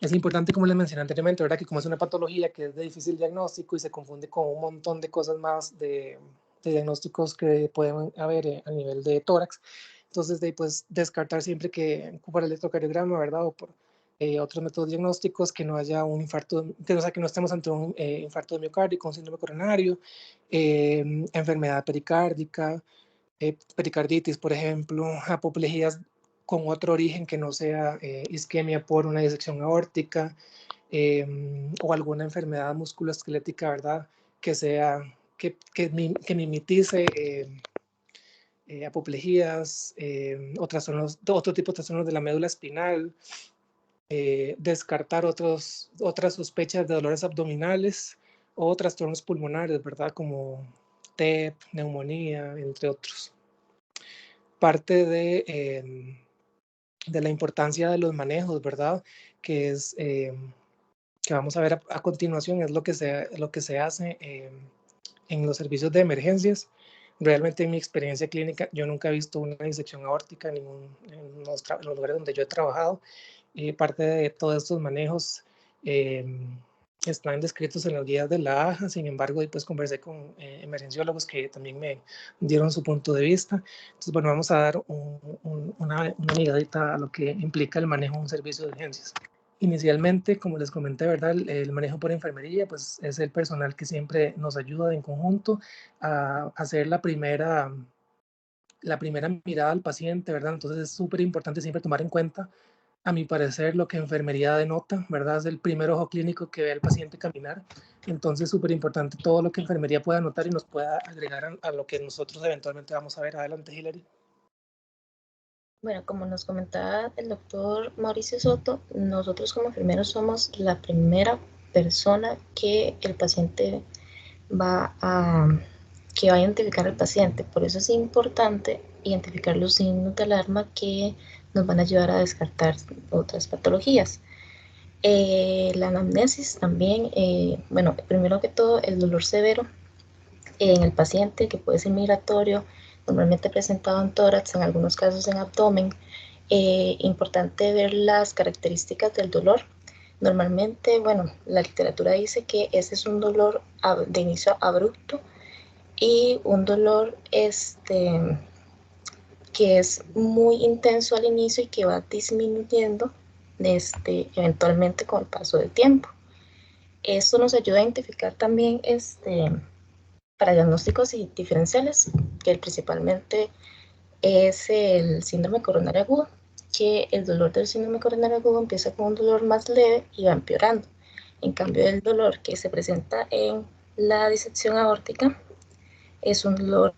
Es importante, como les mencioné anteriormente, ¿verdad?, que como es una patología que es de difícil diagnóstico y se confunde con un montón de cosas más de diagnósticos que pueden haber a nivel de tórax, entonces pues descartar siempre que por el electrocardiograma, ¿verdad?, o por otros métodos diagnósticos, que no haya un infarto, o sea, que no estemos ante un infarto de miocardio, un síndrome coronario, enfermedad pericárdica, pericarditis, por ejemplo, apoplejías con otro origen que no sea isquemia por una disección aórtica, o alguna enfermedad musculoesquelética, ¿verdad?, que sea, que mimetice apoplejías, otro tipo de trastornos de la médula espinal, descartar otras sospechas de dolores abdominales o trastornos pulmonares, ¿verdad?, como TEP, neumonía, entre otros. Parte de la importancia de los manejos, ¿verdad?, que es que vamos a ver a continuación, es lo que se hace en los servicios de emergencias. Realmente en mi experiencia clínica yo nunca he visto una disección aórtica en los lugares donde yo he trabajado. Parte de todos estos manejos eh, están descritos en las guías de la AJA. Sin embargo, después conversé con emergenciólogos que también me dieron su punto de vista. Entonces, bueno, vamos a dar una miradita a lo que implica el manejo de un servicio de urgencias. Inicialmente, como les comenté, ¿verdad?, el manejo por enfermería, pues es el personal que siempre nos ayuda en conjunto a hacer la primera mirada al paciente, ¿verdad? Entonces es súper importante siempre tomar en cuenta, a mi parecer, lo que enfermería denota, ¿verdad? Es el primer ojo clínico que ve al paciente caminar. Entonces, súper importante todo lo que enfermería pueda anotar y nos pueda agregar a lo que nosotros eventualmente vamos a ver. Adelante, Hilary. Bueno, como nos comentaba el doctor Mauricio Soto, nosotros como enfermeros somos la primera persona que el paciente va a, que va a identificar al paciente. Por eso es importante identificar los signos de alarma que nos van a ayudar a descartar otras patologías. La anamnesis también, bueno, primero que todo, el dolor severo en el paciente, que puede ser migratorio, normalmente presentado en tórax, en algunos casos en abdomen. Importante ver las características del dolor. Normalmente, bueno, la literatura dice que ese es un dolor de inicio abrupto y un dolor que es muy intenso al inicio y que va disminuyendo eventualmente con el paso del tiempo. Esto nos ayuda a identificar también para diagnósticos diferenciales, que principalmente es el síndrome coronario agudo, que el dolor del síndrome coronario agudo empieza con un dolor más leve y va empeorando. En cambio, el dolor que se presenta en la disección aórtica es un dolor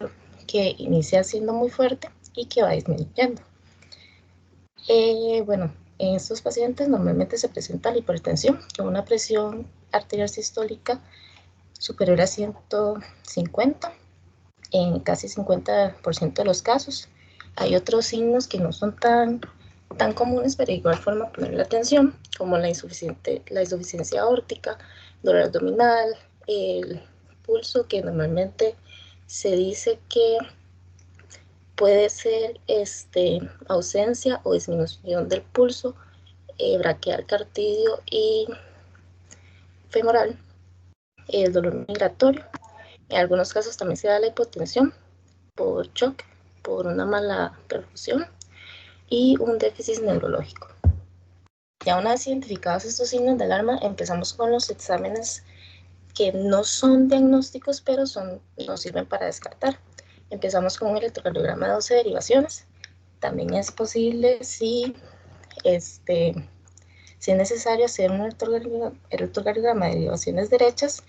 que inicia siendo muy fuerte y que va disminuyendo. Bueno, en estos pacientes normalmente se presenta la hipertensión con una presión arterial sistólica superior a 150 en casi 50% de los casos. Hay otros signos que no son tan comunes, pero de igual forma poner la atención, como la insuficiencia aórtica, dolor abdominal, el pulso, que normalmente se dice que puede ser ausencia o disminución del pulso, braquial cardidio y femoral, el dolor migratorio. En algunos casos también se da la hipotensión por shock, por una mala perfusión y un déficit neurológico. Ya una vez identificados estos signos de alarma, empezamos con los exámenes que no son diagnósticos, pero nos sirven para descartar. Empezamos con un electrocardiograma de 12 derivaciones. También es posible, si es necesario, hacer un electrocardiograma de derivaciones derechas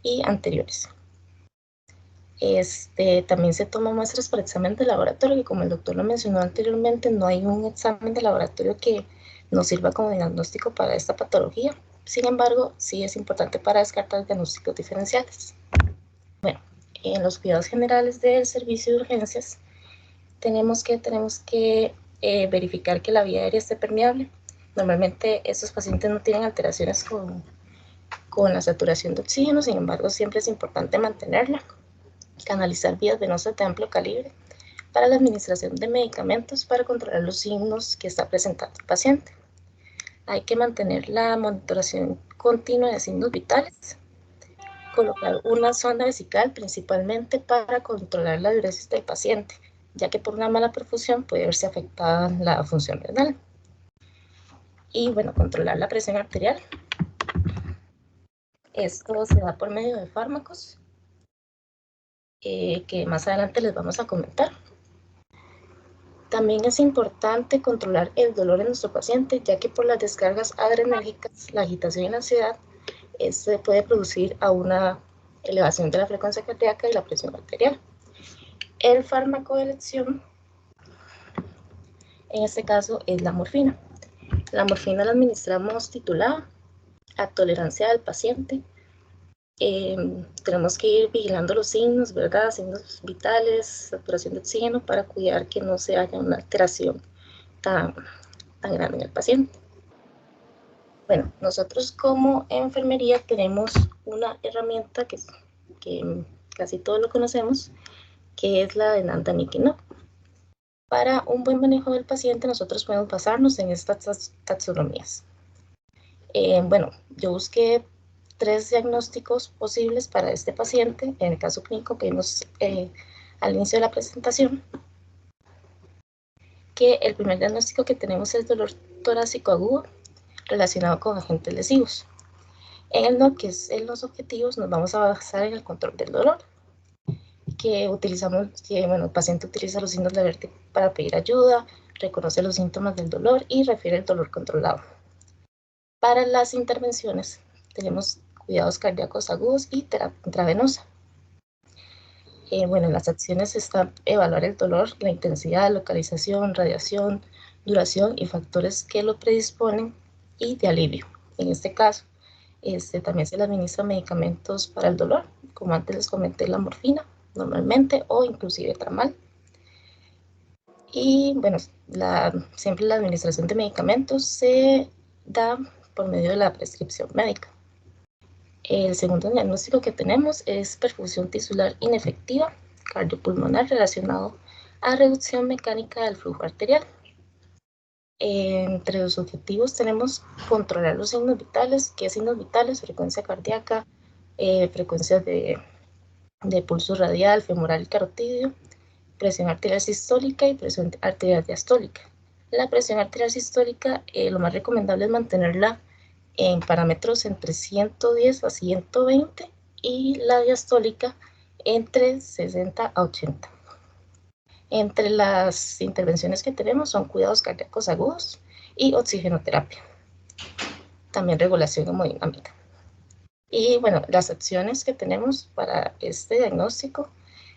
y anteriores. También se toman muestras para examen de laboratorio, que como el doctor lo mencionó anteriormente, no hay un examen de laboratorio que nos sirva como diagnóstico para esta patología. Sin embargo, sí es importante para descartar diagnósticos diferenciales. Bueno, en los cuidados generales del servicio de urgencias, tenemos que verificar que la vía aérea esté permeable. Normalmente estos pacientes no tienen alteraciones con la saturación de oxígeno, sin embargo, siempre es importante mantenerla. Canalizar vías venosas de amplio calibre para la administración de medicamentos para controlar los signos que está presentando el paciente. Hay que mantener la monitoración continua de signos vitales, colocar una sonda vesical principalmente para controlar la diuresis del paciente, ya que por una mala perfusión puede verse afectada la función renal. Y bueno, controlar la presión arterial. Esto se da por medio de fármacos que más adelante les vamos a comentar. También es importante controlar el dolor en nuestro paciente, ya que por las descargas adrenérgicas, la agitación y la ansiedad, puede producir a una elevación de la frecuencia cardíaca y la presión arterial. El fármaco de elección, en este caso, es la morfina. La morfina la administramos titulada a tolerancia del paciente. Tenemos que ir vigilando los signos, ¿verdad? Signos vitales, saturación de oxígeno, para cuidar que no se haya una alteración tan grande en el paciente. Bueno, nosotros como enfermería tenemos una herramienta que casi todos lo conocemos, que es la de Nandanikino. Para un buen manejo del paciente, nosotros podemos basarnos en estas taxonomías. Bueno, yo busqué 3 diagnósticos posibles para este paciente, en el caso clínico que vimos al inicio de la presentación, que el primer diagnóstico que tenemos es dolor torácico agudo relacionado con agentes lesivos. En el NOC, que es en los objetivos, nos vamos a basar en el control del dolor, el paciente utiliza los signos de alerta para pedir ayuda, reconoce los síntomas del dolor y refiere el dolor controlado. Para las intervenciones, tenemos cuidados cardíacos agudos y terapia intravenosa. En las acciones está evaluar el dolor, la intensidad, localización, radiación, duración y factores que lo predisponen y de alivio. En este caso, también se le administra medicamentos para el dolor, como antes les comenté, la morfina normalmente, o inclusive tramal. Y bueno, siempre la administración de medicamentos se da por medio de la prescripción médica. El segundo diagnóstico que tenemos es perfusión tisular inefectiva cardiopulmonar relacionado a reducción mecánica del flujo arterial. Entre los objetivos tenemos controlar los signos vitales. ¿Qué signos vitales? Frecuencia cardíaca, frecuencias de pulso radial, femoral y carotídeo, presión arterial sistólica y presión arterial diastólica. La presión arterial sistólica, lo más recomendable es mantenerla en parámetros entre 110 a 120 y la diastólica entre 60 a 80. Entre las intervenciones que tenemos son cuidados cardíacos agudos y oxigenoterapia. También regulación hemodinámica. Y bueno, las acciones que tenemos para este diagnóstico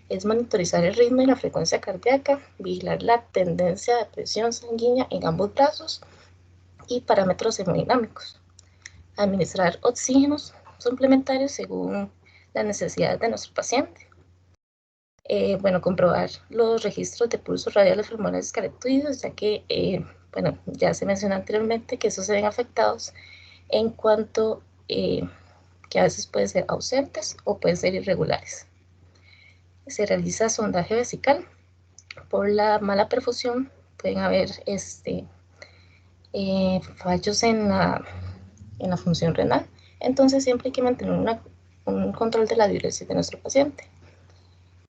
es monitorizar el ritmo y la frecuencia cardíaca, vigilar la tendencia de presión sanguínea en ambos brazos y parámetros hemodinámicos. Administrar oxígenos suplementarios según las necesidades de nuestro paciente. Comprobar los registros de pulsos radiales femorales carotídeos, ya que, ya se mencionó anteriormente que esos se ven afectados en cuanto que a veces pueden ser ausentes o pueden ser irregulares. Se realiza sondaje vesical. Por la mala perfusión pueden haber fallos en la función renal. Entonces siempre hay que mantener un control de la diuresis de nuestro paciente.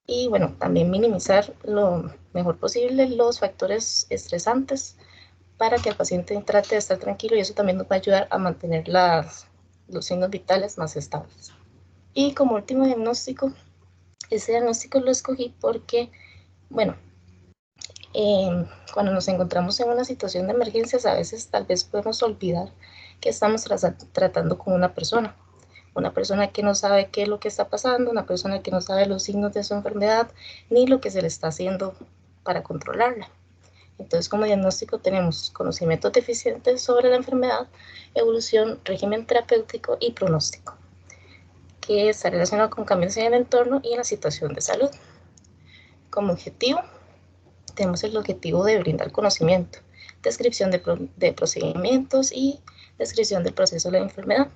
Y bueno, también minimizar lo mejor posible los factores estresantes para que el paciente trate de estar tranquilo, y eso también nos va a ayudar a mantener los signos vitales más estables. Y como último diagnóstico, ese diagnóstico lo escogí porque, bueno, cuando nos encontramos en una situación de emergencias, a veces tal vez podemos olvidar que estamos tratando con una persona que no sabe qué es lo que está pasando, una persona que no sabe los signos de su enfermedad, ni lo que se le está haciendo para controlarla. Entonces, como diagnóstico tenemos conocimientos deficientes sobre la enfermedad, evolución, régimen terapéutico y pronóstico, que está relacionado con cambios en el entorno y en la situación de salud. Como objetivo, tenemos el objetivo de brindar conocimiento, descripción de procedimientos y descripción del proceso de la enfermedad.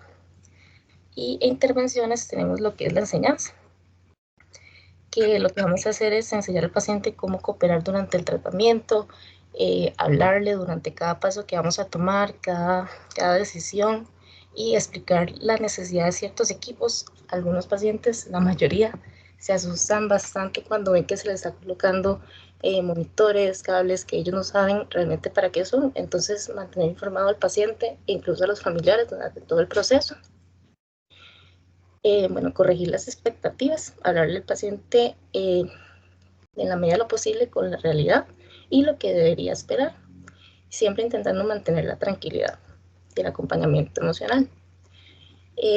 Y intervenciones tenemos lo que es la enseñanza, que lo que vamos a hacer es enseñar al paciente cómo cooperar durante el tratamiento, hablarle durante cada paso que vamos a tomar, cada decisión, y explicar la necesidad de ciertos equipos. Algunos pacientes, la mayoría, se asustan bastante cuando ven que se les está colocando monitores, cables que ellos no saben realmente para qué son. Entonces, mantener informado al paciente e incluso a los familiares durante todo el proceso. Bueno, corregir las expectativas, hablarle al paciente en la medida de lo posible con la realidad y lo que debería esperar, siempre intentando mantener la tranquilidad y el acompañamiento emocional.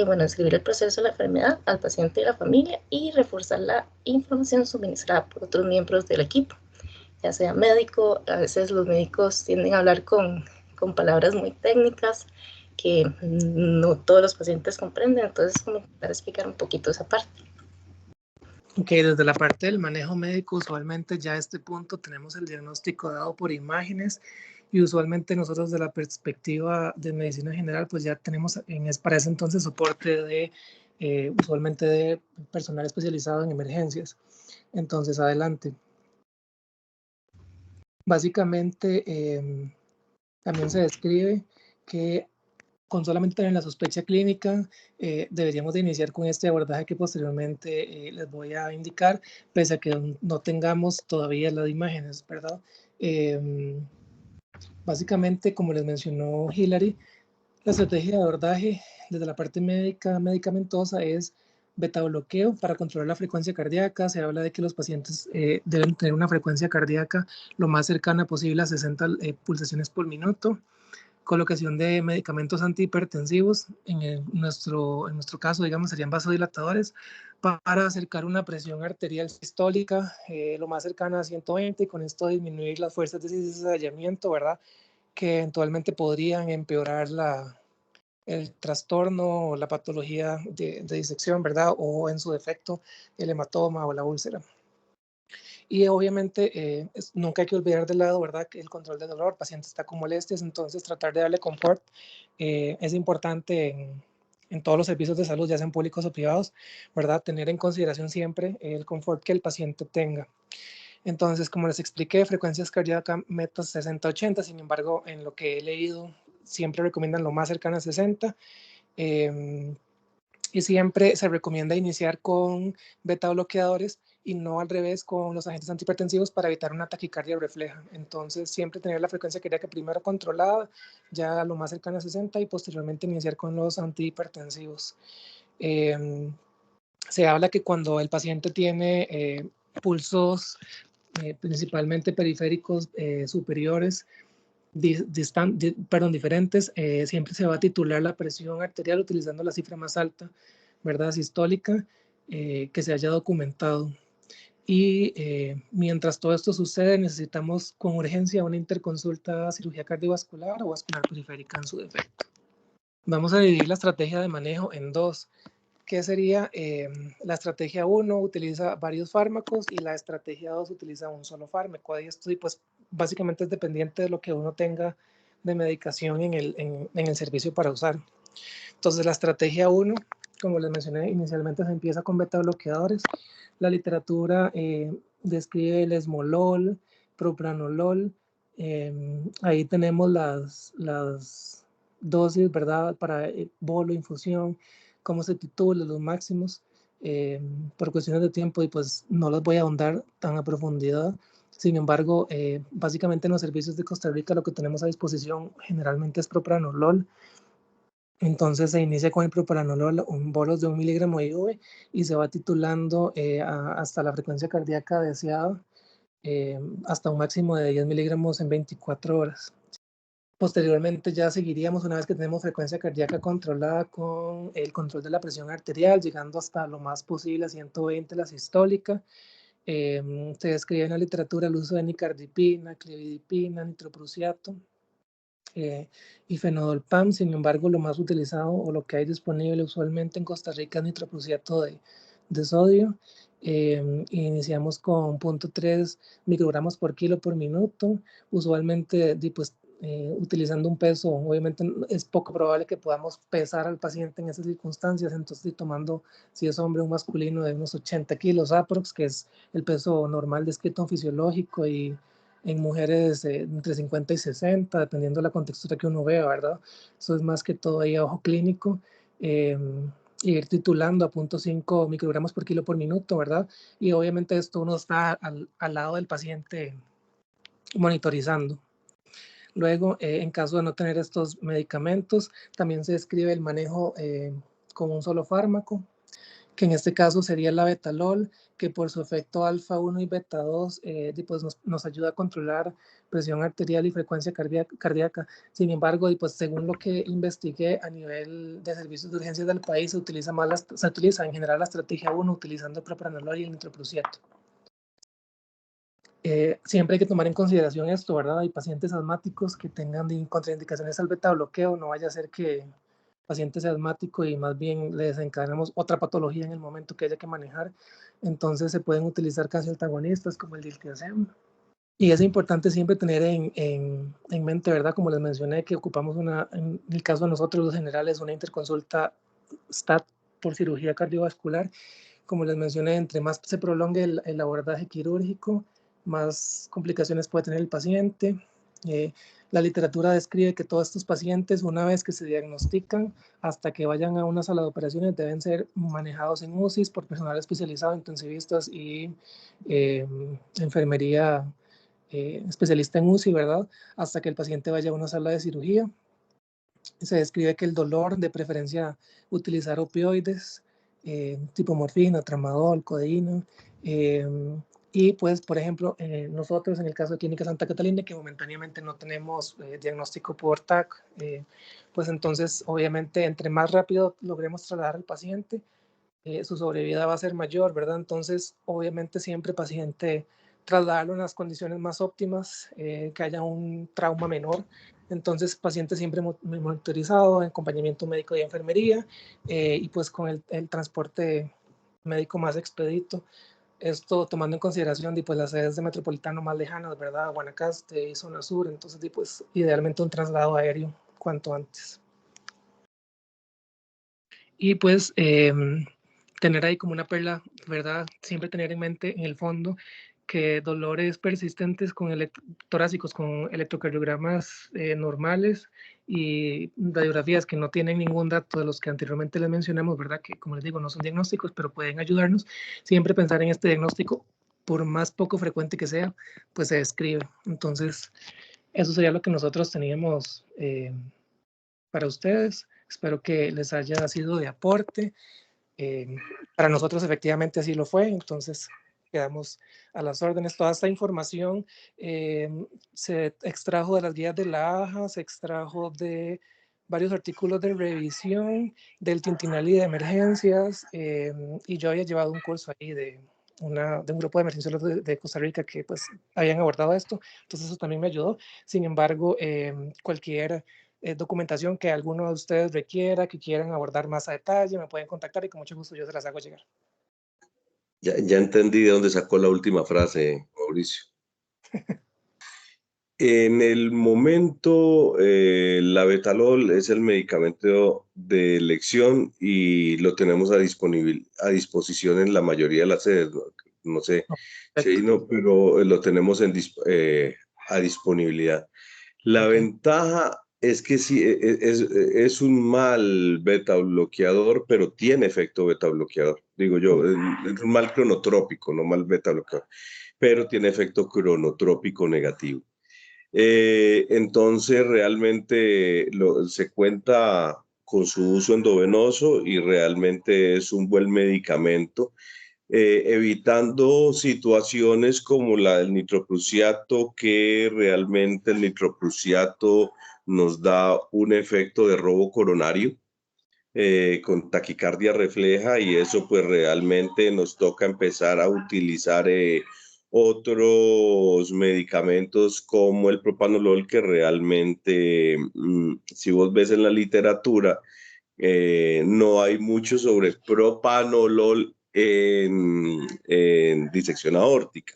Bueno, escribir el proceso de la enfermedad al paciente y la familia, y reforzar la información suministrada por otros miembros del equipo, ya sea médico. A veces los médicos tienden a hablar con palabras muy técnicas que no todos los pacientes comprenden, entonces como para explicar un poquito esa parte. Ok, desde la parte del manejo médico, usualmente ya a este punto tenemos el diagnóstico dado por imágenes, y usualmente nosotros de la perspectiva de medicina general, pues ya tenemos para ese entonces soporte de usualmente de personal especializado en emergencias. Entonces, adelante. Básicamente, también se describe que con solamente tener la sospecha clínica, deberíamos de iniciar con este abordaje que posteriormente les voy a indicar, pese a que no tengamos todavía las imágenes, ¿verdad? Básicamente, como les mencionó Hilary, la estrategia de abordaje desde la parte médica, medicamentosa, es beta bloqueo para controlar la frecuencia cardíaca. Se habla de que los pacientes deben tener una frecuencia cardíaca lo más cercana posible a 60 pulsaciones por minuto. Colocación de medicamentos antihipertensivos, en nuestro caso, digamos, serían vasodilatadores, para acercar una presión arterial sistólica lo más cercana a 120, y con esto disminuir las fuerzas de cizallamiento, ¿verdad? Que eventualmente podrían empeorar el trastorno o la patología de disección, ¿verdad? O en su defecto, el hematoma o la úlcera. Y obviamente nunca hay que olvidar de lado, ¿verdad?, que el control del dolor. El paciente está con molestias, entonces tratar de darle confort es importante en todos los servicios de salud, ya sean públicos o privados, ¿verdad? Tener en consideración siempre el confort que el paciente tenga. Entonces, como les expliqué, frecuencias cardíacas metas 60-80, sin embargo, en lo que he leído, siempre recomiendan lo más cercano a 60. Y siempre se recomienda iniciar con beta bloqueadores y no al revés con los agentes antihipertensivos, para evitar una taquicardia refleja. Entonces, siempre tener la frecuencia cardíaca primero controlada, ya lo más cercano a 60, y posteriormente iniciar con los antihipertensivos. Se habla que cuando el paciente tiene pulsos principalmente periféricos superiores, diferentes, siempre se va a titular la presión arterial utilizando la cifra más alta, ¿verdad?, sistólica, que se haya documentado. Y mientras todo esto sucede, necesitamos con urgencia una interconsulta cirugía cardiovascular o vascular periférica en su defecto. Vamos a dividir la estrategia de manejo en dos. ¿Qué sería? La estrategia 1 utiliza varios fármacos, y la estrategia 2 utiliza un solo fármaco. Ahí estoy, pues básicamente es dependiente de lo que uno tenga de medicación en el servicio para usar. Entonces, la estrategia 1, como les mencioné inicialmente, se empieza con beta bloqueadores. La literatura describe el esmolol, propranolol. Ahí tenemos dosis, ¿verdad? Para bolo, infusión, cómo se titula, los máximos. Por cuestiones de tiempo y pues no los voy a ahondar tan a profundidad. Sin embargo, básicamente en los servicios de Costa Rica lo que tenemos a disposición generalmente es propranolol. Entonces se inicia con el propranolol, un bolos de 1 miligramo IV y se va titulando hasta la frecuencia cardíaca deseada, hasta un máximo de 10 miligramos en 24 horas. Posteriormente ya seguiríamos, una vez que tenemos frecuencia cardíaca controlada, con el control de la presión arterial, llegando hasta lo más posible a 120 la sistólica. Se describe en la literatura el uso de nicardipina, clevidipina, nitroprusiato y fenodolpam. Sin embargo, lo más utilizado o lo que hay disponible usualmente en Costa Rica es nitroprusiato de sodio. Iniciamos con 0.3 microgramos por kilo por minuto, usualmente pues, utilizando un peso. Obviamente es poco probable que podamos pesar al paciente en esas circunstancias, entonces estoy tomando, si es hombre, un masculino de unos 80 kilos aprox, que es el peso normal descrito en fisiológico, y en mujeres entre 50 y 60, dependiendo de la contextura que uno vea, ¿verdad? Eso es más que todo ahí a ojo clínico. Ir titulando a 0.5 microgramos por kilo por minuto, ¿verdad? Y obviamente esto uno está al lado del paciente monitorizando. Luego, en caso de no tener estos medicamentos, también se describe el manejo con un solo fármaco, que en este caso sería el Labetalol, que por su efecto alfa 1 y beta 2 pues nos ayuda a controlar presión arterial y frecuencia cardíaca. Sin embargo, pues según lo que investigué a nivel de servicios de urgencias del país, se utiliza en general la estrategia 1 utilizando el propranolol y el nitroprusiato. Siempre hay que tomar en consideración esto, ¿verdad? Hay pacientes asmáticos que tengan contraindicaciones al beta bloqueo, no vaya a ser que paciente sea asmático y más bien le desencadenemos otra patología en el momento que haya que manejar. Entonces se pueden utilizar casi antagonistas como el diltiazem. Y es importante siempre tener en mente, ¿verdad? Como les mencioné, que ocupamos en el caso de nosotros los generales, una interconsulta STAT por cirugía cardiovascular. Como les mencioné, entre más se prolongue el abordaje quirúrgico, más complicaciones puede tener el paciente. La literatura describe que todos estos pacientes, una vez que se diagnostican, hasta que vayan a una sala de operaciones, deben ser manejados en UCI por personal especializado, intensivistas y enfermería especialista en UCI, ¿verdad? Hasta que el paciente vaya a una sala de cirugía. Se describe que el dolor, de preferencia utilizar opioides, tipo morfina, tramadol, codeína. Y pues, por ejemplo, nosotros en el caso de Clínica Santa Catalina, que momentáneamente no tenemos diagnóstico por TAC, pues entonces obviamente entre más rápido logremos trasladar al paciente, su sobrevida va a ser mayor, ¿verdad? Entonces, obviamente siempre paciente trasladarlo en las condiciones más óptimas, que haya un trauma menor. Entonces, paciente siempre monitorizado, acompañamiento médico y enfermería, y pues con el transporte médico más expedito. Esto tomando en consideración pues, las sedes de metropolitano más lejanas, ¿verdad? Guanacaste y zona sur. Entonces, pues, idealmente un traslado aéreo cuanto antes. Y pues tener ahí como una perla, ¿verdad? Siempre tener en mente en el fondo que dolores persistentes torácicos con electrocardiogramas normales y radiografías que no tienen ningún dato de los que anteriormente les mencionamos, ¿verdad? Que como les digo, no son diagnósticos, pero pueden ayudarnos. Siempre pensar en este diagnóstico, por más poco frecuente que sea, pues se describe. Entonces, eso sería lo que nosotros teníamos para ustedes. Espero que les haya sido de aporte. Para nosotros efectivamente así lo fue, entonces quedamos a las órdenes. Toda esta información se extrajo de las guías de la AJA, se extrajo de varios artículos de revisión, del Tintinali de emergencias, y yo había llevado un curso ahí de un grupo de emergenciólogos de Costa Rica que pues habían abordado esto, entonces eso también me ayudó. Sin embargo, cualquier documentación que alguno de ustedes requiera, que quieran abordar más a detalle, me pueden contactar y con mucho gusto yo se las hago llegar. Ya entendí de dónde sacó la última frase, Mauricio. En el momento, Labetalol es el medicamento de elección y lo tenemos a disposición en la mayoría de las sedes. No sé, Cheino, pero lo tenemos a disponibilidad. La ventaja Es que sí, es un mal beta bloqueador, pero tiene efecto beta bloqueador. Digo yo, es un mal cronotrópico, no mal beta bloqueador, pero tiene efecto cronotrópico negativo. Entonces, realmente se cuenta con su uso endovenoso y realmente es un buen medicamento, evitando situaciones como la del nitroprusiato, que realmente el nitroprusiato nos da un efecto de robo coronario, con taquicardia refleja, y eso pues realmente nos toca empezar a utilizar otros medicamentos como el propanolol, que realmente, si vos ves en la literatura, no hay mucho sobre propanolol en disección aórtica.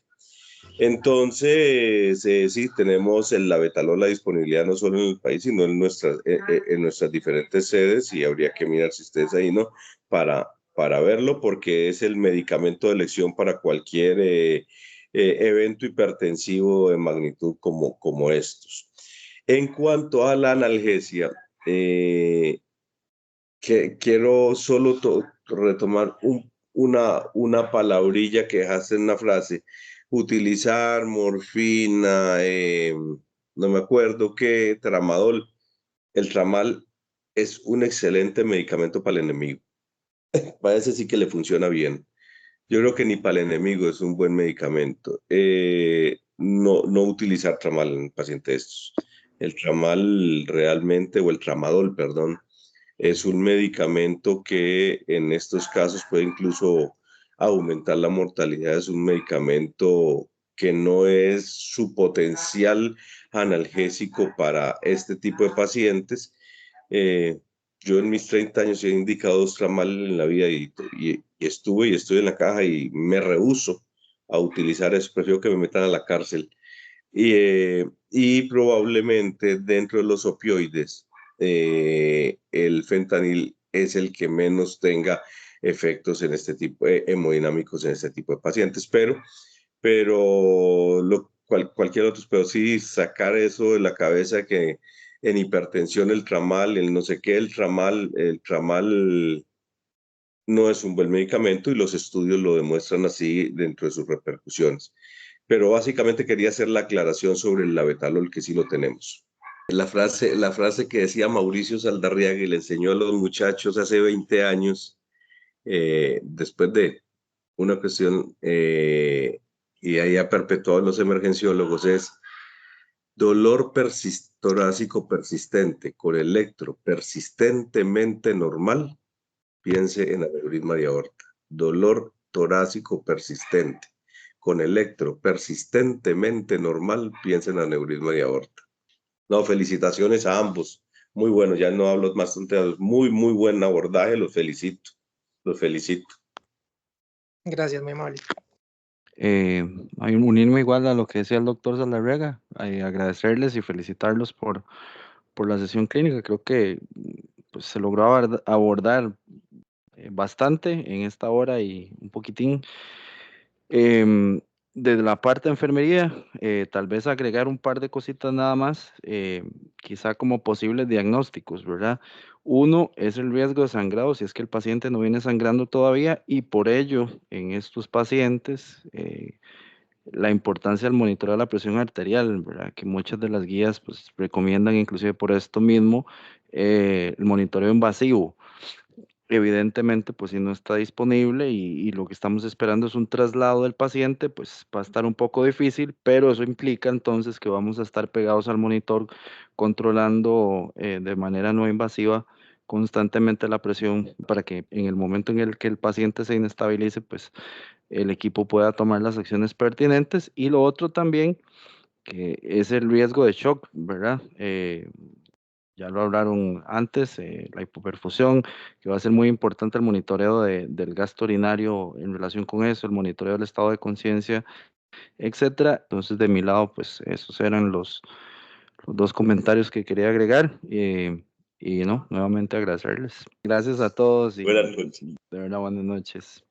Entonces, sí, tenemos el labetalol, la disponibilidad no solo en el país, sino en nuestras diferentes sedes, y habría que mirar si ustedes ahí, ¿no? Para verlo, porque es el medicamento de elección para cualquier evento hipertensivo de magnitud como estos. En cuanto a la analgesia, quiero solo retomar una palabrilla que dejaste en una frase: utilizar morfina, no me acuerdo qué, tramadol. El tramal es un excelente medicamento para el enemigo. Parece sí que le funciona bien. Yo creo que ni para el enemigo es un buen medicamento. No utilizar tramal en pacientes estos. El tramal realmente, o el tramadol, perdón, es un medicamento que en estos casos puede incluso aumentar la mortalidad. Es un medicamento que no es su potencial analgésico para este tipo de pacientes. Yo en mis 30 años he indicado 2 tramal en la vida, y estuve y estoy en la caja y me rehúso a utilizar eso. Prefiero que me metan a la cárcel. Y probablemente dentro de los opioides, el fentanil es el que menos tenga efectos en este tipo, hemodinámicos en este tipo de pacientes, pero cualquier otro, pero sí sacar eso de la cabeza, que en hipertensión el tramal, el no sé qué, el tramal no es un buen medicamento, y los estudios lo demuestran así dentro de sus repercusiones. Pero básicamente quería hacer la aclaración sobre el labetalol, que sí lo tenemos. La frase que decía Mauricio Saldarriaga y le enseñó a los muchachos hace 20 años, después de una cuestión, y ahí ha perpetuado los emergenciólogos, es: dolor torácico persistente con electro persistentemente normal, piense en aneurisma de aorta. Dolor torácico persistente con electro persistentemente normal, piense en aneurisma de aorta. No, felicitaciones a ambos. Muy bueno, ya no hablo más tonteados. Muy, muy buen abordaje, los felicito. Los felicito. Gracias, muy amable. Unirme igual a lo que decía el doctor Saldarriaga, agradecerles y felicitarlos por la sesión clínica. Creo que pues, se logró abordar bastante en esta hora y un poquitín. Desde la parte de enfermería, tal vez agregar un par de cositas nada más, quizá como posibles diagnósticos, ¿verdad? Uno es el riesgo de sangrado, si es que el paciente no viene sangrando todavía, y por ello en estos pacientes la importancia del monitoreo de la presión arterial, ¿verdad? Que muchas de las guías pues recomiendan, inclusive por esto mismo, el monitoreo invasivo. Evidentemente, pues si no está disponible y lo que estamos esperando es un traslado del paciente, pues va a estar un poco difícil, pero eso implica entonces que vamos a estar pegados al monitor, controlando de manera no invasiva constantemente la presión, para que en el momento en el que el paciente se inestabilice, pues el equipo pueda tomar las acciones pertinentes. Y lo otro también, que es el riesgo de shock, ¿verdad? Ya lo hablaron antes, la hipoperfusión, que va a ser muy importante el monitoreo del gasto urinario en relación con eso, el monitoreo del estado de conciencia, etcétera. Entonces, de mi lado, pues esos eran los 2 comentarios que quería agregar. Y no, nuevamente agradecerles. Gracias a todos y Buenas noches. de verdad, buenas noches.